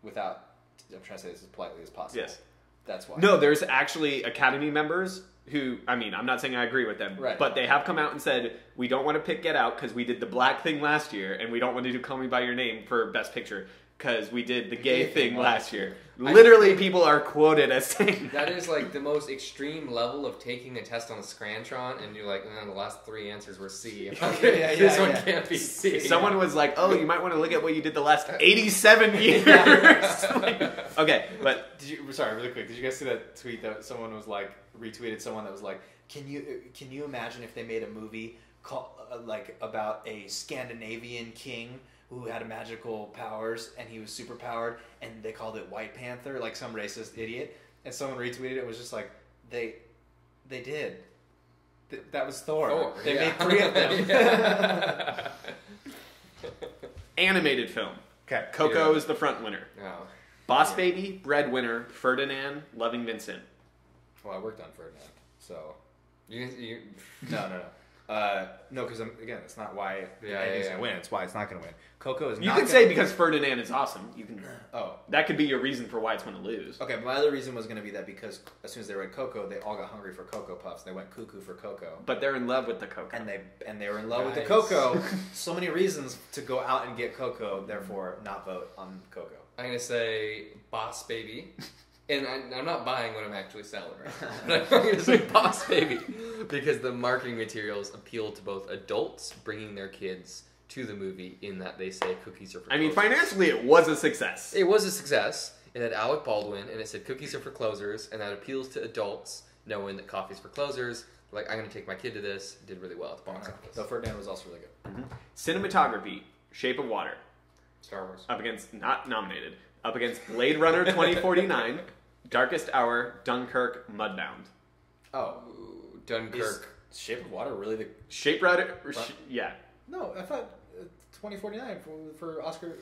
without. I'm trying to say this as politely as possible. Yes. That's why. No, there's actually Academy members who, I mean, I'm not saying I agree with them, but they have come out and said, we don't want to pick Get Out because we did the black thing last year, and we don't want to do Call Me By Your Name for Best Picture because we did the gay thing last year. Literally, people are quoted as saying that is like the most extreme level of taking a test on a Scrantron, and you're like, the last 3 answers were C. Okay, this one can't be C. Someone was like, oh, you might want to look at what you did the last 87 years. Okay, but sorry, really quick. Did you guys see that tweet that someone was like retweeted someone that was like, can you imagine if they made a movie like about a Scandinavian king who had magical powers and he was super powered and they called it White Panther, like some racist idiot, and someone retweeted it was just like they did. That was Thor. They made 3 of them. Animated film. Okay. Coco is the front winner. Oh. Boss Baby, Breadwinner, Ferdinand, Loving Vincent. Well, I worked on Ferdinand, so You no, because again, it's not why he's gonna win. It's why it's not gonna win. Coco is. You can say because Ferdinand is awesome. You can. Oh, that could be your reason for why it's going to lose. Okay, my other reason was going to be that because as soon as they read Coco, they all got hungry for Cocoa Puffs. They went cuckoo for Coco. But they're in love with the Coco, and they were in love with the Coco. So many reasons to go out and get Coco. Therefore, not vote on Coco. I'm gonna say Boss Baby. And I'm not buying what I'm actually selling right now. But I'm going to say Boss Baby. Because the marketing materials appeal to both adults bringing their kids to the movie in that they say cookies are for closers. I mean, financially, it was a success. It was a success. It had Alec Baldwin, and it said cookies are for closers, and that appeals to adults knowing that coffee's for closers. Like, I'm going to take my kid to this. It did really well at the box office. So Ferdinand was also really good. Mm-hmm. Cinematography, Shape of Water. Star Wars. Up against, not nominated, up against Blade Runner 2049, Darkest Hour, Dunkirk, Mudbound. Oh, Dunkirk. Is Shape of Water really the Shape Water? Yeah. No, I thought 2049 for Oscar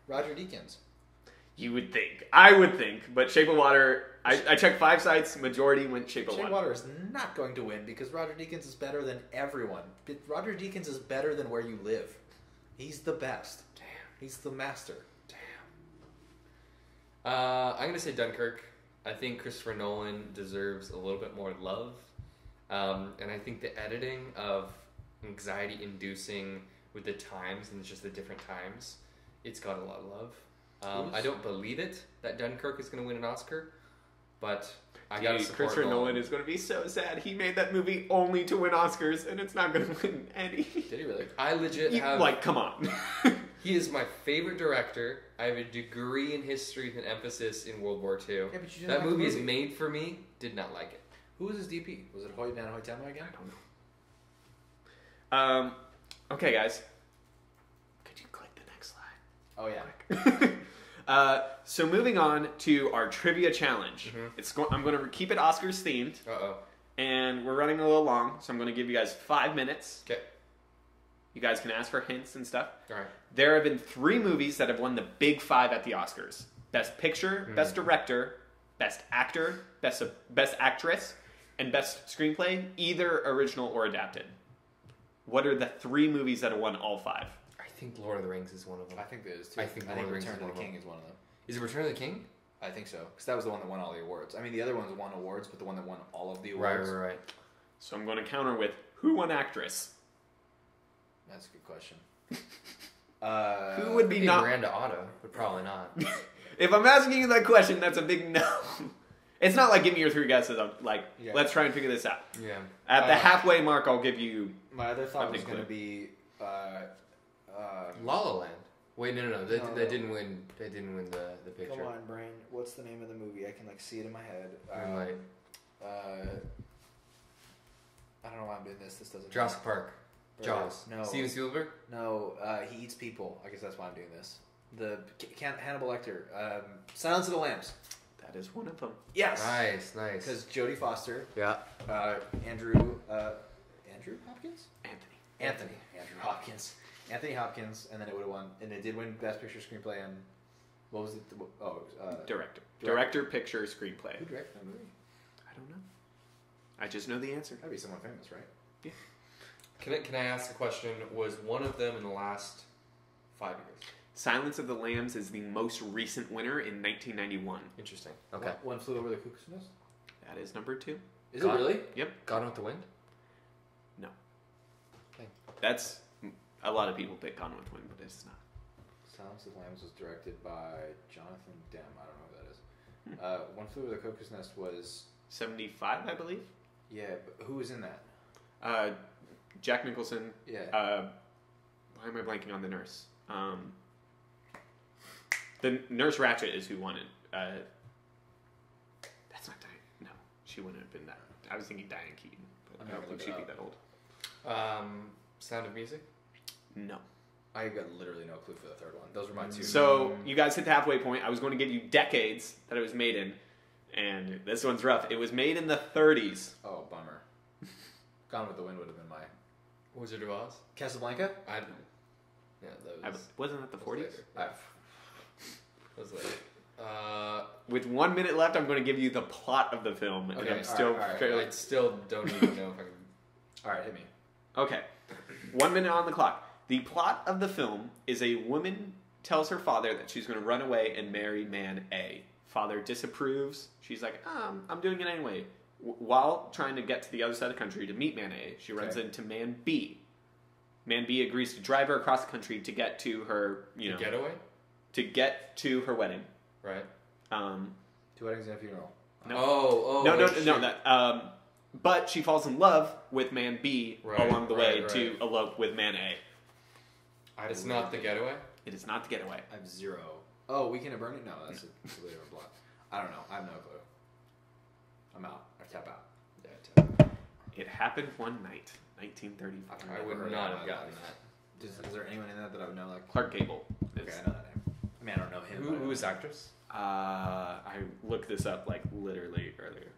Roger Deakins. You would think. I would think. But Shape of Water, I checked 5 sites, majority went Shape of Water. Shape of Water is not going to win because Roger Deakins is better than everyone. Roger Deakins is better than Where You Live. He's the best. Damn. He's the master. I'm going to say Dunkirk. I think Christopher Nolan deserves a little bit more love. And I think the editing of anxiety-inducing with the times and just the different times, it's got a lot of love. I don't believe it that Dunkirk is going to win an Oscar, but I got to support Christopher Nolan is going to be so sad. He made that movie only to win Oscars, and it's not going to win any. Did he really? I legit have... Like, come on. He is my favorite director. I have a degree in history with an emphasis in World War II. Yeah, but that movie is made for me. Did not like it. Who was his DP? Was it Dan Hoytema again? I don't know. Okay, guys. Could you click the next slide? Oh, yeah. So moving on to our trivia challenge. Mm-hmm. I'm going to keep it Oscars themed. Uh-oh. And we're running a little long, so I'm going to give you guys 5 minutes. Okay. You guys can ask for hints and stuff. All right. There have been 3 movies that have won the big 5 at the Oscars. Best Picture, Best Director, Best Actor, Best Actress, and Best Screenplay, either original or adapted. What are the 3 movies that have won all 5? I think Lord of the Rings is one of them. I think there is too. I think Return of the King is one of them. Is it Return of the King? I think so. Because that was the one that won all the awards. I mean, the other ones won awards, but the one that won all of the awards. Right. So I'm going to counter with, who won Actress? That's a good question. Who would be not... Miranda Otto, but probably not. If I'm asking you that question, that's a big no. It's not like, give me your 3 guesses. I'm like, let's try and figure this out. Yeah. At the halfway mark, I'll give you... My other thought was going to be... La La Land. Wait, no. They didn't win. They didn't win the picture. Come on, brain. What's the name of the movie? I can see it in my head. I don't know why I'm doing this. This doesn't. Jurassic Park. Jaws. No. Steven Spielberg. No. He eats people. I guess that's why I'm doing this. The Hannibal Lecter. Silence of the Lambs. That is one of them. Yes. Nice. Because Jodie Foster. Yeah. Andrew Hopkins. Andrew Hopkins. Anthony Hopkins, and then it would have won, and it did win Best Picture, Screenplay, and what was it? Director, Picture, Screenplay. Who directed that movie? I don't know. I just know the answer. That'd be someone famous, right? Yeah. Can I ask a question? Was one of them in the last 5 years? Silence of the Lambs is the most recent winner in 1991. Interesting. Okay. One Flew Over the Cuckoo's Nest? That is number 2. Is it really? Yep. Gone with the Wind? No. Okay. That's... A lot of people pick Gone with the Wind, but it's not. Silence of the Lambs was directed by Jonathan Demme. I don't know who that is. One Flew Over the Cuckoo's Nest was... 75, I believe? Yeah, but who was in that? Jack Nicholson. Yeah. Why am I blanking on the nurse? The Nurse Ratched is who won it. That's not Diane. No, she wouldn't have been that. I was thinking Diane Keaton, but I don't think she'd be that old. Sound of Music? No. I got literally no clue for the third one. Those were my two. So you guys hit the halfway point. I was going to give you decades that it was made in, and this one's rough. It was made in the 30s. Oh, bummer. Gone with the Wind would have been my... Wizard of Oz? Casablanca? Yeah, that was... Wasn't that the 40s? That was later. With 1 minute left, I'm going to give you the plot of the film. Okay, and I'm still fairly... I still don't even know if I can... Alright, hit me. Okay. 1 minute on the clock. The plot of the film is a woman tells her father that she's going to run away and marry man A. Father disapproves. She's like, I'm doing it anyway. While trying to get to the other side of the country to meet man A, she runs into man B. Man B agrees to drive her across the country to get to her, getaway? To get to her wedding. Right. 2 weddings and a funeral. No. No. But she falls in love with man B along the way to elope with man A. It's not The Getaway? It is not The Getaway. I have 0. Oh, Weekend at Bernie? No, that's a later plot. I don't know. I have no clue. I'm out. I tap out. Yeah, I tap out. It Happened One Night, 1935. I would not have gotten that. Is there anyone in that I would know? Like Clark Gable. Okay, I know that name. I mean, I don't know him. Who is actress? I looked this up like literally earlier.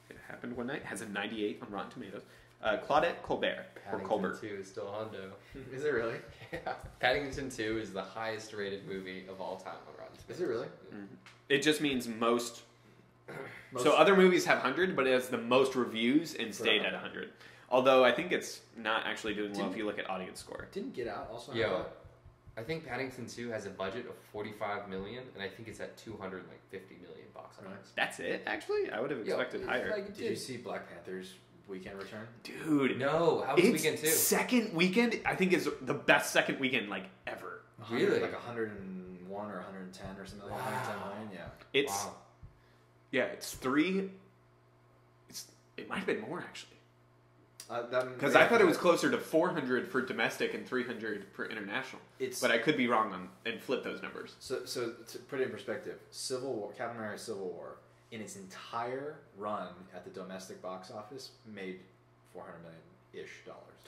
It Happened One Night has a 98 on Rotten Tomatoes. Claudette Colbert. Paddington or Colbert. 2 is still Hondo. Is it really? Yeah. Paddington 2 is the highest rated movie of all time on Rotten Tomatoes. Is it really? Mm-hmm. It just means most. So other movies have 100, but it has the most reviews and stayed at 100. Although I think it's not actually doing well if you look at audience score. Didn't Get Out also have Yo, that? I think Paddington 2 has a budget of $45 million, and I think it's at $250 million box office. That's it, actually? I would have expected higher. Did you see Black Panther's weekend return? Dude. No, how was Weekend 2? Second weekend, I think, is the best second weekend, ever. Really? Like 101 or 110 or something like that. 110 million, yeah. It's... Wow. Yeah, it's 3... It might have been more, actually. Because I thought it was closer to 400 for domestic and 300 for international. But I could be wrong and flip those numbers. So to put it in perspective, Captain America Civil War, in its entire run at the domestic box office, made $400 million-ish dollars.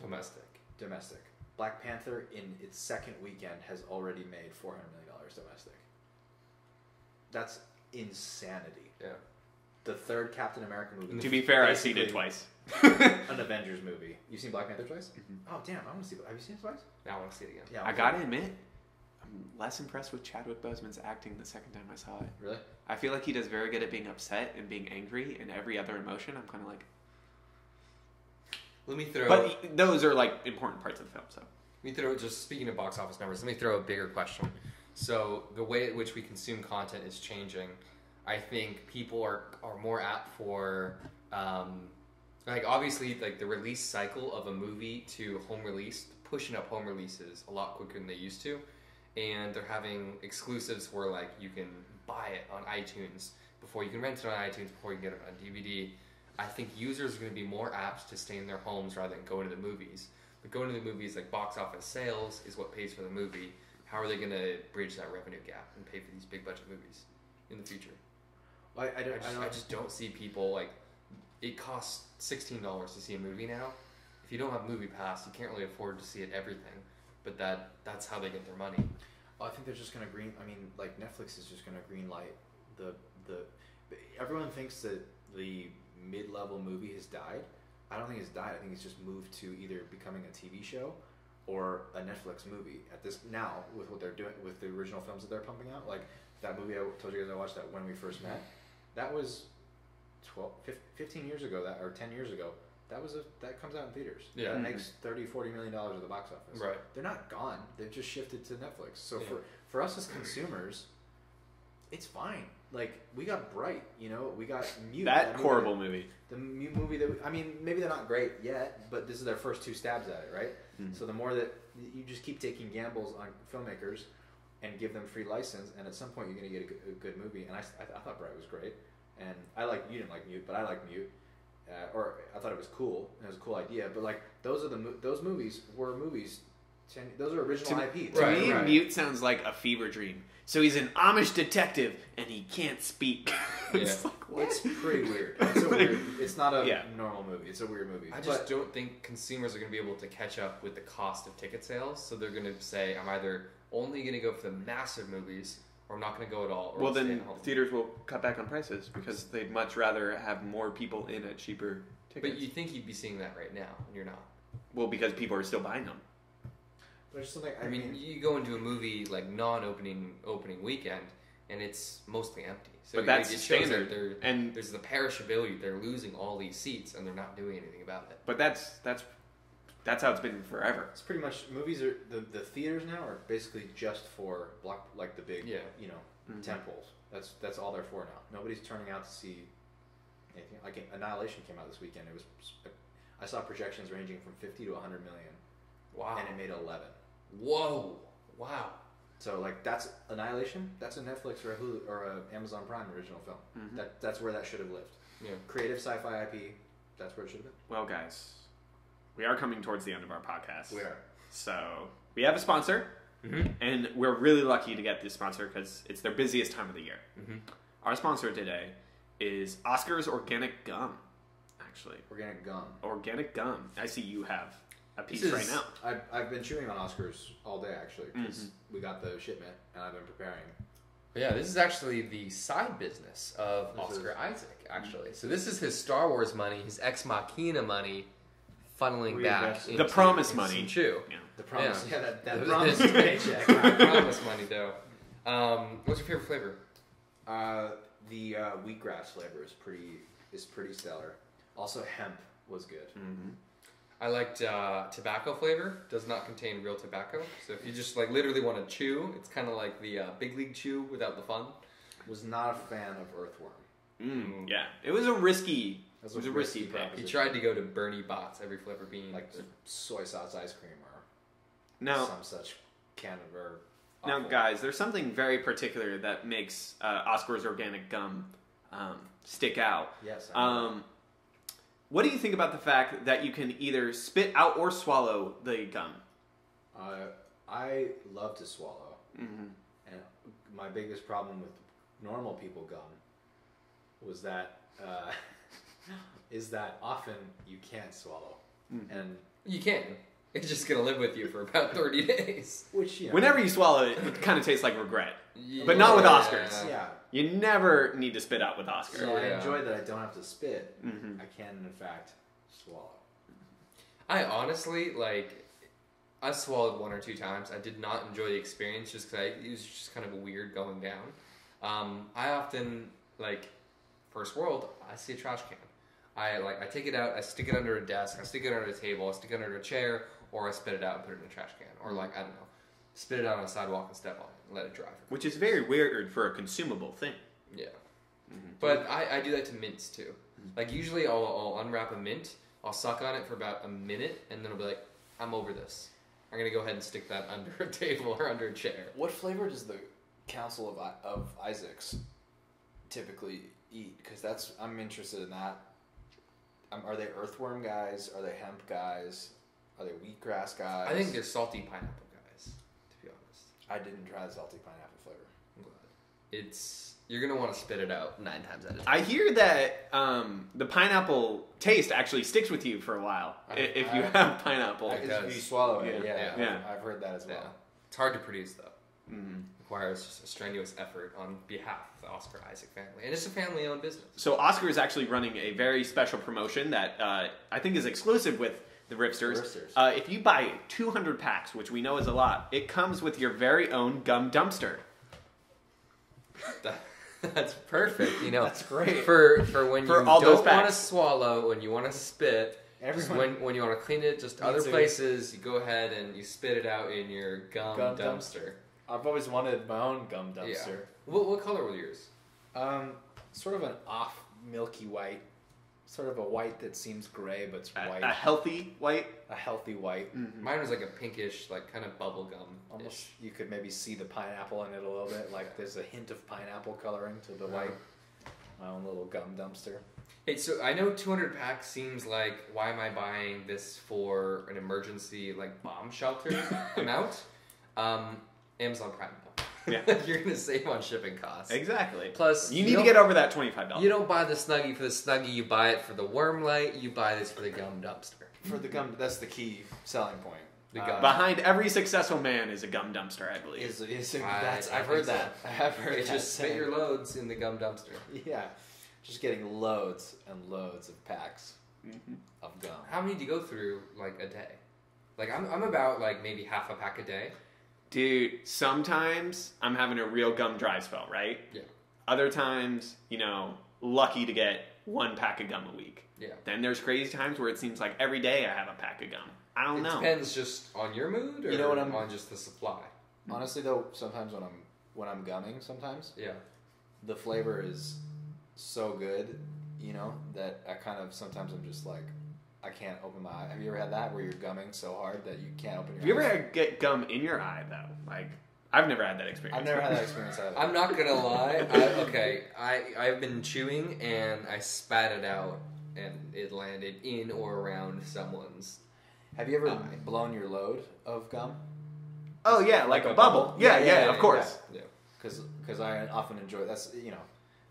Domestic. Black Panther, in its second weekend, has already made $400 million domestic. That's insanity. Yeah. The third Captain America movie. To be fair, I've seen it twice. An Avengers movie. You've seen Black Panther twice? Mm-hmm. Oh, damn. I want to see it. Have you seen it twice? Yeah, I want to see it again. Yeah, I gotta admit, I'm less impressed with Chadwick Boseman's acting the second time I saw it. Really? I feel like he does very good at being upset and being angry, and every other emotion, I'm kind of like... Let me throw... But those are, important parts of the film, so... Let me throw, just speaking of box office numbers, let me throw a bigger question. So, the way at which we consume content is changing. I think people are more apt for... obviously, the release cycle of a movie to home release, pushing up home releases a lot quicker than they used to. And they're having exclusives where, you can buy it on iTunes before you can rent it on iTunes, before you can get it on DVD. I think users are going to be more apt to stay in their homes rather than going to the movies. But going to the movies, box office sales, is what pays for the movie. How are they going to bridge that revenue gap and pay for these big budget movies in the future? Well, I just don't see people, it costs $16 to see a movie now. If you don't have Movie Pass, you can't really afford to see it everything. But that's how they get their money. Well, I think they're just going to Netflix is just going to green light the everyone thinks that the mid-level movie has died. I don't think it's died. I think it's just moved to either becoming a TV show or a Netflix movie. At this now, with what they're doing with the original films that they're pumping out, that movie I told you guys I watched, that When We First Met, that was 15 years ago, or 10 years ago, that comes out in theaters. Yeah. That makes $30-40 million at the box office. Right. They're not gone. They've just shifted to Netflix. So for us as consumers, it's fine. Like, we got Bright, we got Mute. That horrible movie. The Mute movie maybe they're not great yet, but this is their first 2 stabs at it, right? Mm-hmm. So the more that you just keep taking gambles on filmmakers and give them free license, and at some point you're going to get a good movie. And I thought Bright was great. And you didn't like Mute, but I like Mute. Or I thought it was cool. It was a cool idea. But like those movies were movies. Those are original IP. To me, Mute sounds like a fever dream. So he's an Amish detective and he can't speak. It's like, what? It's pretty weird. It's not a normal movie. It's a weird movie. I just don't think consumers are going to be able to catch up with the cost of ticket sales. So they're going to say, I'm either only going to go for the massive movies, or I'm not going to go at all. Well, then theaters will cut back on prices because they'd much rather have more people in at cheaper tickets. But you think you'd be seeing that right now, and you're not. Well, because people are still buying them. There's something. I mean, you go into a movie like opening weekend, and it's mostly empty. So but that's standard. And there's the perishability. They're losing all these seats, and they're not doing anything about it. But that's how it's been forever. It's pretty much movies are the theaters now are basically just for the big tentpoles. That's all they're for now. Nobody's turning out to see anything. Like Annihilation came out this weekend. I saw projections ranging from 50 to 100 million. Wow. And it made 11. Whoa! Wow. So like that's Annihilation. That's a Netflix or a Hulu or a Amazon Prime original film. Mm-hmm. That's where that should have lived. Yeah. Creative sci-fi IP. That's where it should have been. Well, guys, we are coming towards the end of our podcast. We are. So we have a sponsor, and we're really lucky to get this sponsor because it's their busiest time of the year. Mm-hmm. Our sponsor today is Oscar's Organic Gum. Actually, Organic gum. I see you have a piece right now. I've been chewing on Oscars all day actually because we got the shipment and I've been preparing. But yeah, this is actually the side business of Oscar Isaac. Actually, so this is his Star Wars money, his Ex Machina money, funneling back into the promise money. Chew. Yeah. The promise. Yeah, that promise paycheck. Promise money though. What's your favorite flavor? The wheatgrass flavor is pretty stellar. Also, hemp was good. Mm-hmm. I liked tobacco flavor. Does not contain real tobacco. So if you just like literally want to chew, it's kind of like the Big League Chew without the fun. Was not a fan of Earthworm. Yeah, it was a risky. It was a risky pick. He tried to go to Bernie Bott's every flavor bean, like soy sauce ice cream or some such can of. Now, guys, there's something very particular that makes Oscar's Organic Gum stick out. Yes. What do you think about the fact that you can either spit out or swallow the gum? I love to swallow. Mm-hmm. And my biggest problem with normal people gum was that is that often you can't swallow. Mm-hmm. And you can. It's just going to live with you for about 30 days. Which, whenever you swallow it, it kind of tastes like regret. Yeah. But not with Oscars. Yeah. You never need to spit out with Oscars. So I enjoy that I don't have to spit. Mm-hmm. I can, in fact, swallow. I honestly, I swallowed 1 or 2 times. I did not enjoy the experience just because it was just kind of weird going down. I often, first world, I see a trash can. I take it out, I stick it under a desk, I stick it under a table, I stick it under a chair, or I spit it out and put it in a trash can. Or I don't know, spit it out on a sidewalk and step on it and let it dry. Which is very weird for a consumable thing. Yeah. Mm-hmm. But I do that to mints too. Mm-hmm. Usually I'll unwrap a mint, I'll suck on it for about a minute, and then I'll be like, I'm over this. I'm going to go ahead and stick that under a table or under a chair. What flavor does the Council of Isaacs typically eat? Because I'm interested in that. Are they earthworm guys? Are they hemp guys? Are they wheatgrass guys? I think they're salty pineapple guys, to be honest. I didn't try the salty pineapple flavor. I'm glad. You're going to want to spit it out 9 times out of 10. I hear that the pineapple taste actually sticks with you for a while if you have pineapple. If you swallow it, yeah. I've heard that as well. Yeah. It's hard to produce, though. Mm-hmm. Requires just a strenuous effort on behalf of the Oscar Isaac family. And it's a family-owned business. So Oscar is actually running a very special promotion that I think is exclusive with the Riffsters. If you buy 200 packs, which we know is a lot, it comes with your very own gum dumpster. That's perfect. You know, that's great for when for you all don't those want to swallow, when you want to spit. When you want to clean it, just other places, you go ahead and you spit it out in your gum dumpster. I've always wanted my own gum dumpster. Yeah. What color were yours? Sort of an off milky white, sort of a white that seems gray but it's white. A healthy white. A healthy white. Mm-hmm. Mine was like a pinkish, like kind of bubble gum. Almost, you could maybe see the pineapple in it a little bit. Like there's a hint of pineapple coloring to the white. My own little gum dumpster. Hey, so I know 200 packs seems like, why am I buying this for an emergency, like, bomb shelter amount? Amazon Prime, though. Yeah. You're going to save on shipping costs. Exactly. Plus, you need to get over that $25. You don't buy the Snuggie for the Snuggie, you buy it for the worm light, you buy this for the gum dumpster. For the gum, that's the key selling point. Behind every successful man is a gum dumpster, I believe. I've heard that. I have heard that. Just spit your loads in the gum dumpster. Yeah. Just getting loads and loads of packs of gum. How many do you go through, like, a day? Like, I'm about, like, maybe half a pack a day. Dude, sometimes I'm having a real gum dry spell, right? Yeah. Other times, lucky to get 1 pack of gum a week. Yeah. Then there's crazy times where it seems like every day I have a pack of gum. I don't know. It depends just on your mood or on just the supply. Honestly, though, sometimes when I'm gumming, the flavor is so good, that I kind of sometimes I'm just like, I can't open my eye. Have you ever had that where you're gumming so hard that you can't open your eyes? Have you ever get gum in your eye though? Like, I've never had that experience. I've never had that experience either. I'm not gonna lie. I've been chewing and I spat it out and it landed in or around somene's. Have you ever blown your load of gum? Oh yeah, like a bubble. Yeah, of course. Yeah. Because I often enjoy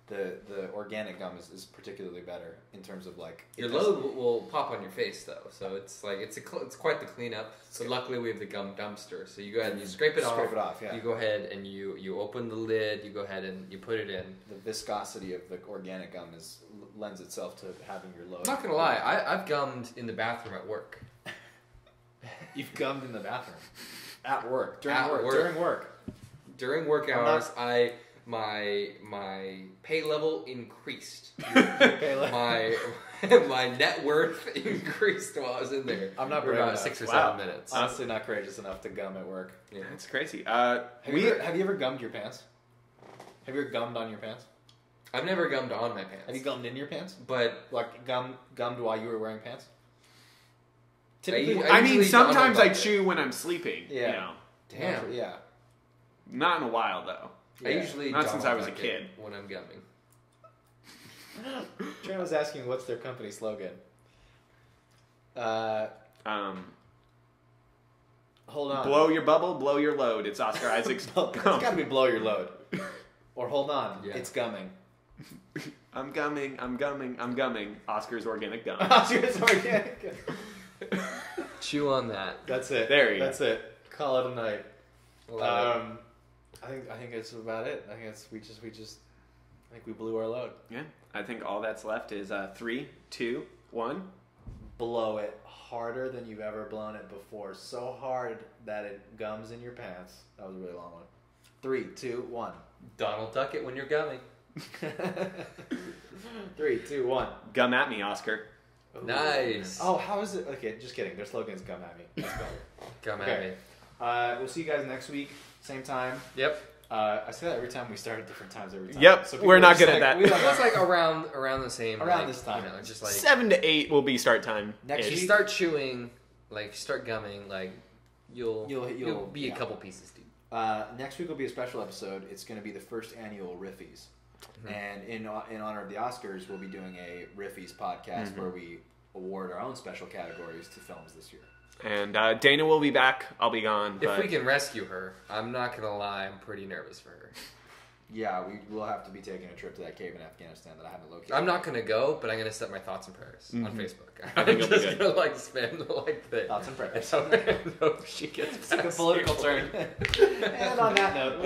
the organic gum is particularly better in terms of like your load will pop on your face though, so it's like it's quite the cleanup. So luckily we have the gum dumpster, so you go ahead and you scrape it off. Yeah. You go ahead and you open the lid. You go ahead and you put it in. The viscosity of the organic gum lends itself to having your load. I'm not gonna lie, I've gummed in the bathroom at work. You've gummed in the bathroom at work during work hours. My pay level increased. My net worth increased while I was in there. I'm not for about 6 or 7 minutes. Honestly, not courageous enough to gum at work. Yeah, it's crazy. Have you ever gummed your pants? Have you ever gummed on your pants? I've never gummed on my pants. Have you gummed in your pants? But like gummed while you were wearing pants? Typically, I mean, sometimes I chew when I'm sleeping. Yeah. Damn. Yeah. Not in a while though. Yeah. I usually not since I was a kid. When I'm gumming. Trent was asking, "What's their company slogan?" Hold on. Blow your bubble, blow your load. It's Oscar Isaac's. It's got to be blow your load. Or hold on, it's gumming. I'm gumming. Oscar's organic gum. Oscar's organic gum. Chew on that. That's it. There you go. That's it. Call it a night. I think it's about it. I think I think we blew our load. Yeah. I think all that's left is 3, 2, 1. Blow it harder than you've ever blown it before. So hard that it gums in your pants. That was a really long one. 3, 2, 1. Donald Duck it when you're gumming. 3, 2, 1. Gum at me, Oscar. Ooh. Nice. Oh, how is it? Okay, just kidding. Their slogan is "Gum at me." That's better. Gum at me. We'll see you guys next week, same time. Yep. I say that every time. We start at different times every time. Yep. So we're not good at that. It's like around the same. Around this time. Just like 7 to 8 will be start time. Next week, you start chewing, like start gumming, like you'll be a couple pieces deep. Next week will be a special episode. It's going to be the first annual Riffies. Mm-hmm. And in honor of the Oscars, we'll be doing a Riffies podcast where we award our own special categories to films this year. And Dana will be back. I'll be gone. If we can rescue her, I'm not going to lie, I'm pretty nervous for her. Yeah, we will have to be taking a trip to that cave in Afghanistan that I haven't located. I'm not going to go, but I'm going to set my thoughts and prayers on Facebook. I think I'm just going to spend the thoughts and prayers. I hope she gets It's like a political turn. And on that note,